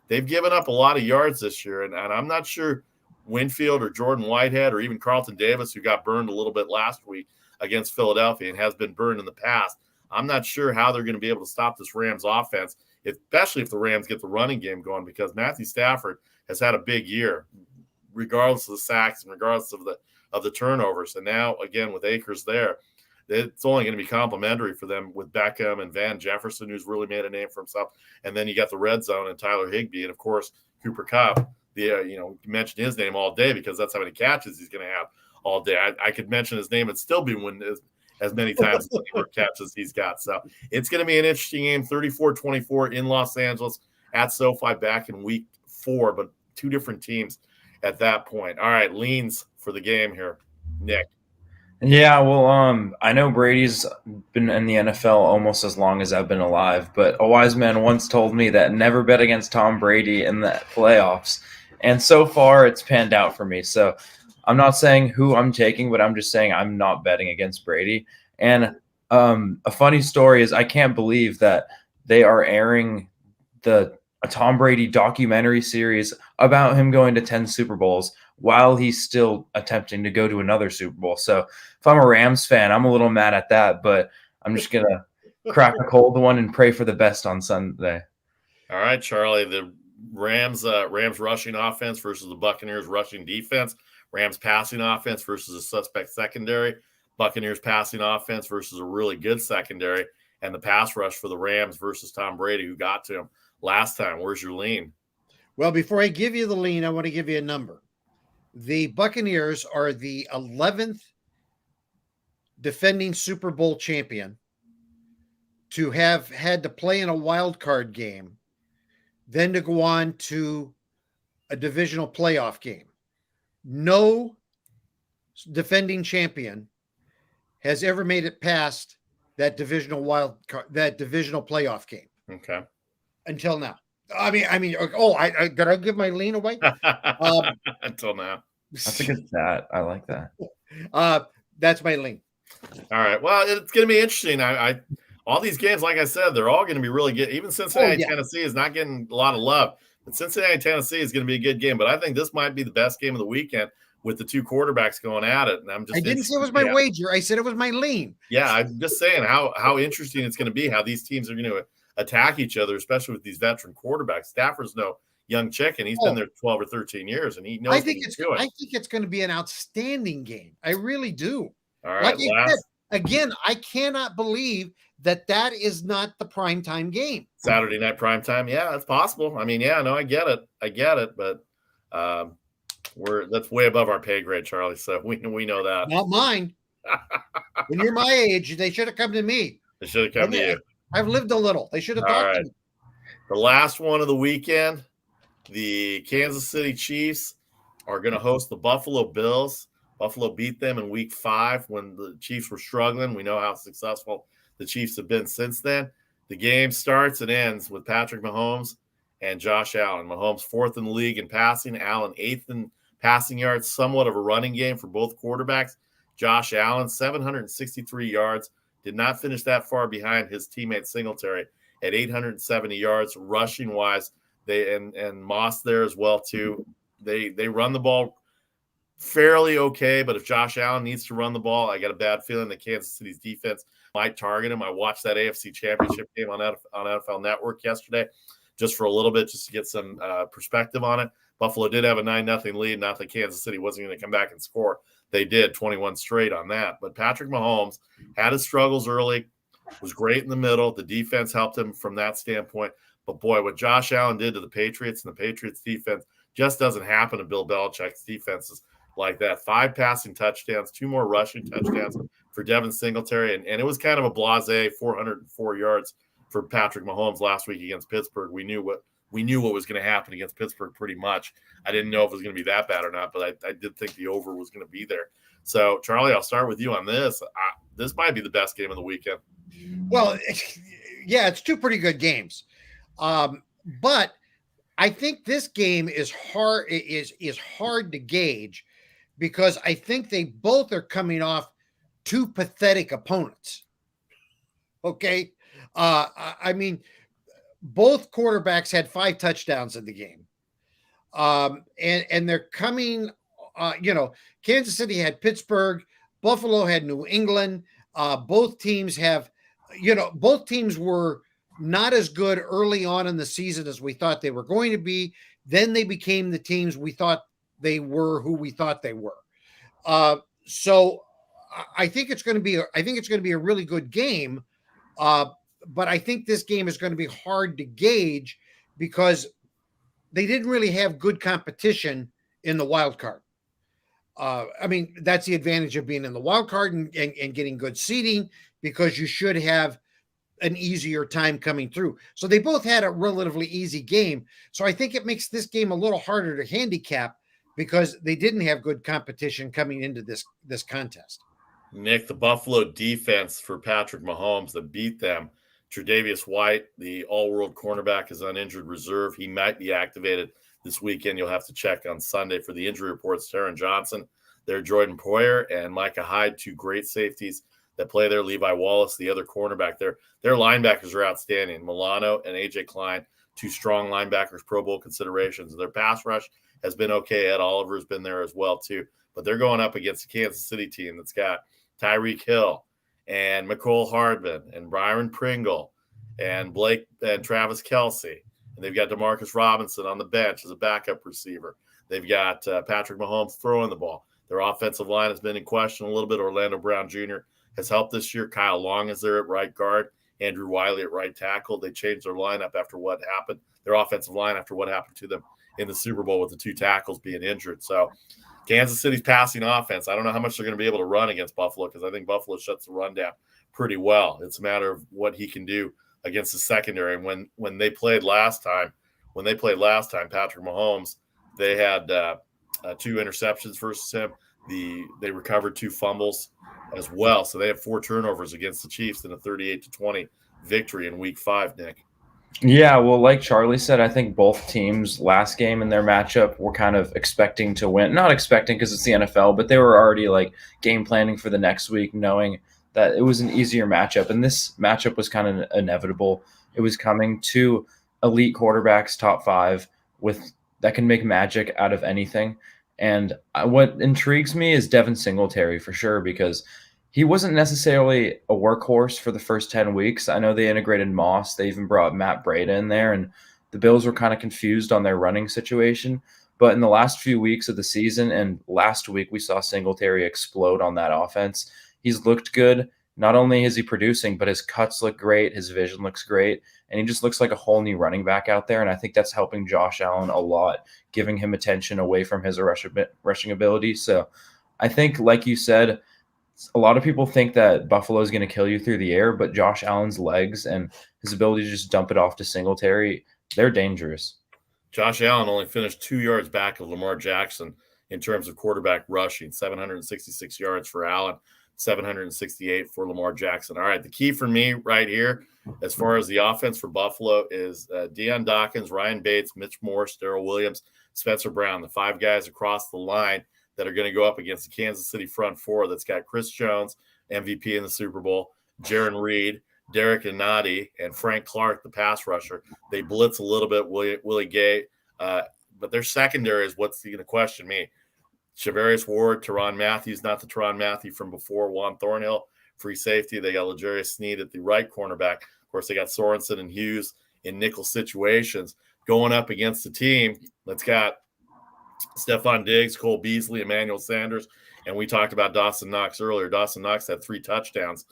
They've given up a lot of yards this year, and I'm not sure Winfield or Jordan Whitehead or even Carlton Davis, who got burned a little bit last week against Philadelphia and has been burned in the past. I'm not sure how they're going to be able to stop this Rams offense, especially if the Rams get the running game going, because Matthew Stafford has had a big year, regardless of the sacks and regardless of the turnovers. And now, again, with Akers there, it's only going to be complimentary for them with Beckham and Van Jefferson, who's really made a name for himself. And then you got the red zone and Tyler Higbee. And, of course, Cooper Kupp. You mentioned his name all day because that's how many catches he's going to have all day. I could mention his name and still be winning as many times as the catches he's got. So it's going to be an interesting game, 34-24 in Los Angeles at SoFi back in Week 4, but 2 different teams at that point. All right, leans for the game here, Nick. Yeah, well, I know Brady's been in the NFL almost as long as I've been alive, but a wise man once told me that never bet against Tom Brady in the playoffs. And so far, it's panned out for me. So I'm not saying who I'm taking, but I'm just saying I'm not betting against Brady. And a funny story is I can't believe that they are airing a Tom Brady documentary series about him going to 10 Super Bowls while he's still attempting to go to another Super Bowl. So if I'm a Rams fan, I'm a little mad at that, but I'm just going to crack a cold one and pray for the best on Sunday. All right, Charlie, the Rams rushing offense versus the Buccaneers rushing defense. Rams passing offense versus a suspect secondary. Buccaneers passing offense versus a really good secondary. And the pass rush for the Rams versus Tom Brady, who got to him last time. Where's your lean? Well, before I give you the lean, I want to give you a number. The Buccaneers are the 11th defending Super Bowl champion to have had to play in a wild card game, then to go on to a divisional playoff game. No defending champion has ever made it past that divisional playoff game. Okay. Until now. Did I give my lean away? Until now. That's a good stat. I like that. That's my lean. All right. Well, it's going to be interesting. All these games, like I said, they're all going to be really good. Even Cincinnati, Tennessee is not getting a lot of love, but Cincinnati, Tennessee is going to be a good game. But I think this might be the best game of the weekend with the two quarterbacks going at it. And I didn't say it was my wager. I said it was my lean. Yeah, I'm just saying how interesting it's going to be, how these teams are going to attack each other, especially with these veteran quarterbacks. Stafford's no young chicken. He's been there 12 or 13 years, and he knows what he's doing. I think it's going to be an outstanding game. I really do. All right. Like I said, again, I cannot believe that is not the primetime game. Saturday night primetime. Yeah, it's possible. I mean, yeah, no, I get it. But that's way above our pay grade, Charlie. So we know that. Not mine. When you're my age, they should have come to me. They should have come to you. I've lived a little. They should have talked to me. The last one of the weekend, the Kansas City Chiefs are going to host the Buffalo Bills. Buffalo beat them in week 5 when the Chiefs were struggling. We know how successful the Chiefs have been since then. The game starts and ends with Patrick Mahomes and Josh Allen. Mahomes 4th in the league in passing, Allen 8th in passing yards, somewhat of a running game for both quarterbacks. Josh Allen, 763 yards, did not finish that far behind his teammate Singletary at 870 yards rushing wise. And Moss there as well too. They run the ball fairly okay, but if Josh Allen needs to run the ball, I got a bad feeling that Kansas City's defense might target him. I watched that AFC Championship game on NFL Network yesterday just for a little bit, just to get some perspective on it. Buffalo did have a 9-0 lead. Not that Kansas City wasn't going to come back and score. They did, 21 straight on that. But Patrick Mahomes had his struggles early, was great in the middle. The defense helped him from that standpoint. But, boy, what Josh Allen did to the Patriots and the Patriots defense just doesn't happen to Bill Belichick's defenses like that. 5 passing touchdowns, 2 more rushing touchdowns for Devin Singletary. And it was kind of a blasé 404 yards for Patrick Mahomes last week against Pittsburgh. We knew what was going to happen against Pittsburgh pretty much. I didn't know if it was going to be that bad or not, but I did think the over was going to be there. So, Charlie, I'll start with you on this. This might be the best game of the weekend. Well, yeah, it's 2 pretty good games. But I think this game is hard to gauge because I think they both are coming off 2 pathetic opponents. Okay. I mean, both quarterbacks had 5 touchdowns in the game. And they're coming, Kansas City had Pittsburgh, Buffalo had New England. Both teams were not as good early on in the season as we thought they were going to be. Then they became the teams we thought they were, who we thought they were. So I think it's going to be a really good game. But I think this game is going to be hard to gauge because they didn't really have good competition in the wild card. I mean, that's the advantage of being in the wild card and getting good seeding because you should have an easier time coming through. So they both had a relatively easy game. So I think it makes this game a little harder to handicap because they didn't have good competition coming into this contest. Nick, the Buffalo defense for Patrick Mahomes that beat them, Tre'Davious White, the all-world cornerback, is on injured reserve. He might be activated this weekend. You'll have to check on Sunday for the injury reports. Taron Johnson, their Jordan Poyer, and Micah Hyde, 2 great safeties that play there. Levi Wallace, the other cornerback there. Their linebackers are outstanding. Milano and A.J. Klein, 2 strong linebackers, Pro Bowl considerations. Their pass rush has been okay. Ed Oliver has been there as well, too. But they're going up against a Kansas City team that's got Tyreek Hill and Mecole Hardman and Byron Pringle and Blake and Travis Kelce. And they've got Demarcus Robinson on the bench as a backup receiver. They've got Patrick Mahomes throwing the ball. Their offensive line has been in question a little bit. Orlando Brown Jr. has helped this year. Kyle Long is there at right guard. Andrew Wiley at right tackle. They changed their lineup after what happened, their offensive line after what happened to them in the Super Bowl with the 2 tackles being injured. So Kansas City's passing offense, I don't know how much they're going to be able to run against Buffalo because I think Buffalo shuts the run down pretty well. It's a matter of what he can do against the secondary. And when they played last time, Patrick Mahomes, they had 2 interceptions versus him. They recovered 2 fumbles as well. So they have 4 turnovers against the Chiefs in a 38-20 victory in week 5, Nick. Yeah, well, like Charlie said, I think both teams last game in their matchup were kind of expecting to win. Not expecting because it's the NFL, but they were already like game planning for the next week, knowing that it was an easier matchup. And this matchup was kind of inevitable. It was coming to elite quarterbacks, top five, with that can make magic out of anything. And what intrigues me is Devin Singletary for sure, because he wasn't necessarily a workhorse for the first 10 weeks. I know they integrated Moss. They even brought Matt Breida in there, and the Bills were kind of confused on their running situation. But in the last few weeks of the season and last week, we saw Singletary explode on that offense. He's looked good. Not only is he producing, but his cuts look great. His vision looks great. And he just looks like a whole new running back out there. And I think that's helping Josh Allen a lot, giving him attention away from his rushing ability. So I think, like you said, a lot of people think that Buffalo is going to kill you through the air, but Josh Allen's legs and his ability to just dump it off to Singletary, they're dangerous. Josh Allen only finished 2 yards back of Lamar Jackson in terms of quarterback rushing, 766 yards for Allen, 768 for Lamar Jackson. All right, the key for me right here, as far as the offense for Buffalo, is Deion Dawkins, Ryan Bates, Mitch Morse, Darrell Williams, Spencer Brown, the 5 guys across the line that are going to go up against the Kansas City front four that's got Chris Jones, MVP in the Super Bowl, Jaron Reed, Derek Inati, and Frank Clark, the pass rusher. They blitz a little bit, Willie Gay, but their secondary is what's going to question me. Shavarius Ward, Tyrann Matthews, not the Tyrann Matthew from before, Juan Thornhill, free safety. They got L'Jarius Sneed at the right cornerback. Of course, they got Sorensen and Hughes in nickel situations going up against the team that's got Stephon Diggs, Cole Beasley, Emmanuel Sanders, and we talked about Dawson Knox earlier. Dawson Knox had 2 touchdowns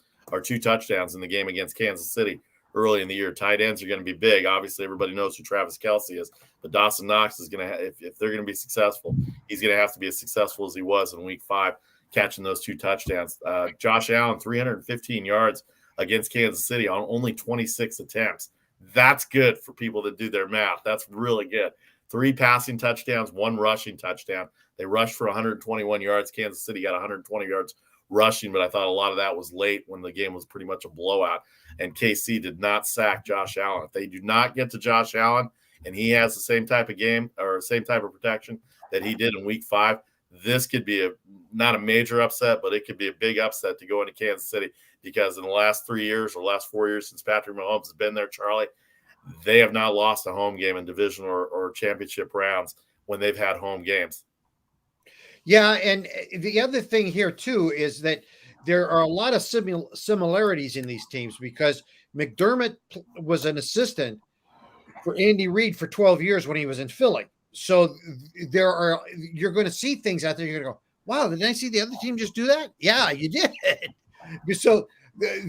in the game against Kansas City early in the year. Tight ends are going to be big. Obviously, everybody knows who Travis Kelce is, but Dawson Knox is going to if they're going to be successful, he's going to have to be as successful as he was in Week 5, catching those 2 touchdowns. Josh Allen, 315 yards against Kansas City on only 26 attempts. That's good for people that do their math. That's really good. 3 passing touchdowns, 1 rushing touchdown. They rushed for 121 yards. Kansas City got 120 yards rushing, but I thought a lot of that was late when the game was pretty much a blowout. And KC did not sack Josh Allen. If they do not get to Josh Allen and he has the same type of game or same type of protection that he did in Week 5, this could be not a major upset, but it could be a big upset to go into Kansas City, because in the last 3 years or last 4 years since Patrick Mahomes has been there, Charlie, they have not lost a home game in division or championship rounds when they've had home games. Yeah, and the other thing here too is that there are a lot of similarities in these teams, because McDermott was an assistant for Andy Reid for 12 years when he was in Philly. So you're going to see things out there. You're going to go, wow, did I see the other team just do that? Yeah, you did. So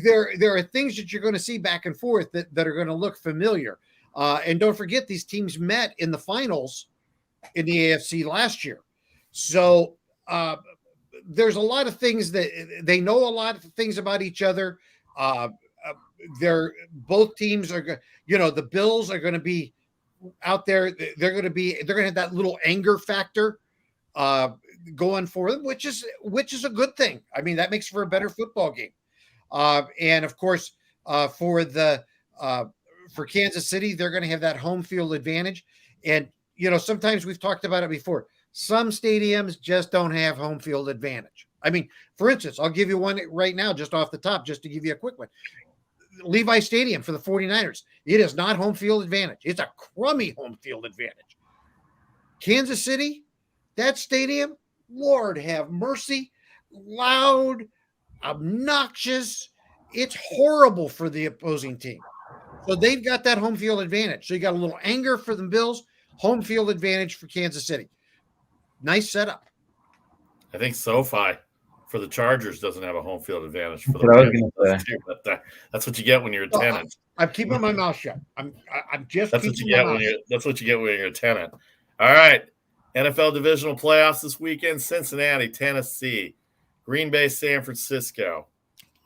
there are things that you're going to see back and forth that are going to look familiar. And don't forget, these teams met in the finals in the AFC last year. So there's a lot of things that they know, a lot of things about each other. Both teams are, the Bills are going to be out there. They're going to have that little anger factor going for them, which is a good thing. I mean, that makes for a better football game. And of course, for Kansas City, they're going to have that home field advantage. And, sometimes we've talked about it before. Some stadiums just don't have home field advantage. I mean, for instance, I'll give you one right now, just off the top, just to give you a quick one. Levi Stadium for the 49ers. It is not home field advantage. It's a crummy home field advantage. Kansas City, that stadium, Lord have mercy, loud, obnoxious. It's horrible for the opposing team. So they've got that home field advantage. So you got a little anger for the Bills, home field advantage for Kansas City. Nice setup. I think SoFi for the Chargers doesn't have a home field advantage for the Rams too, but that's what you get when you're a tenant. I'm keeping my mouth shut. I'm just. That's what you get that's what you get when you're a tenant. All right, NFL divisional playoffs this weekend: Cincinnati, Tennessee, Green Bay, San Francisco,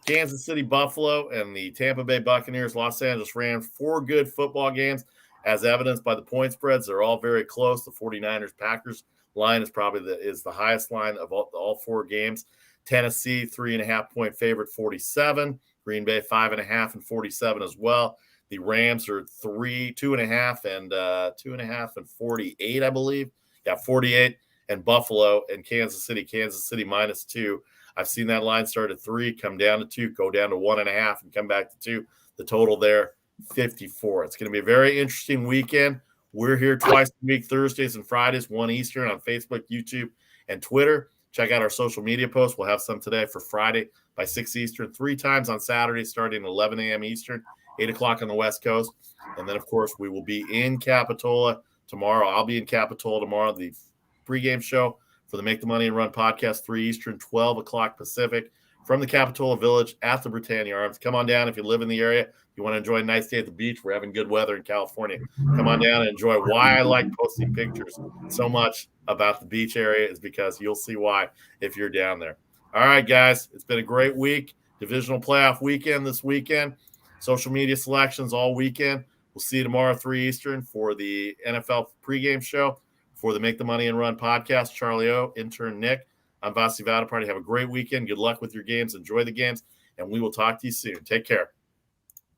Kansas City, Buffalo, and the Tampa Bay Buccaneers, Los Angeles Rams. 4 good football games, as evidenced by the point spreads. They're all very close. The 49ers Packers line is probably the highest line of all 4 games. Tennessee, 3.5 point favorite, 47. Green Bay, 5.5 and 47 as well. The Rams are 2.5 and 2.5 and 48, I believe. Yeah, 48. And Buffalo and Kansas City -2. I've seen that line start at 3, come down to 2, go down to 1.5, and come back to 2. The total there, 54. It's going to be a very interesting weekend. We're here twice a week, Thursdays and Fridays, 1 Eastern on Facebook, YouTube, and Twitter. Check out our social media posts. We'll have some today for Friday by 6 Eastern, 3 times on Saturday starting at 11 a.m. Eastern, 8 o'clock on the West Coast. And then, of course, we will be in Capitola tomorrow. I'll be in Capitola tomorrow, the pregame show for the Make the Money and Run podcast, 3 Eastern, 12 o'clock Pacific, from the Capitola Village at the Britannia Arms. Come on down if you live in the area. If you want to enjoy a nice day at the beach, we're having good weather in California. Come on down and enjoy. Why I like posting pictures so much about the beach area is because you'll see why if you're down there. All right, guys, it's been a great week. Divisional playoff weekend this weekend. Social media selections all weekend. We'll see you tomorrow, 3 Eastern, for the NFL pregame show for the Make the Money and Run podcast. Charlie O, intern Nick. I'm Vasu Vaddiparty. Have a great weekend. Good luck with your games. Enjoy the games, and we will talk to you soon. Take care.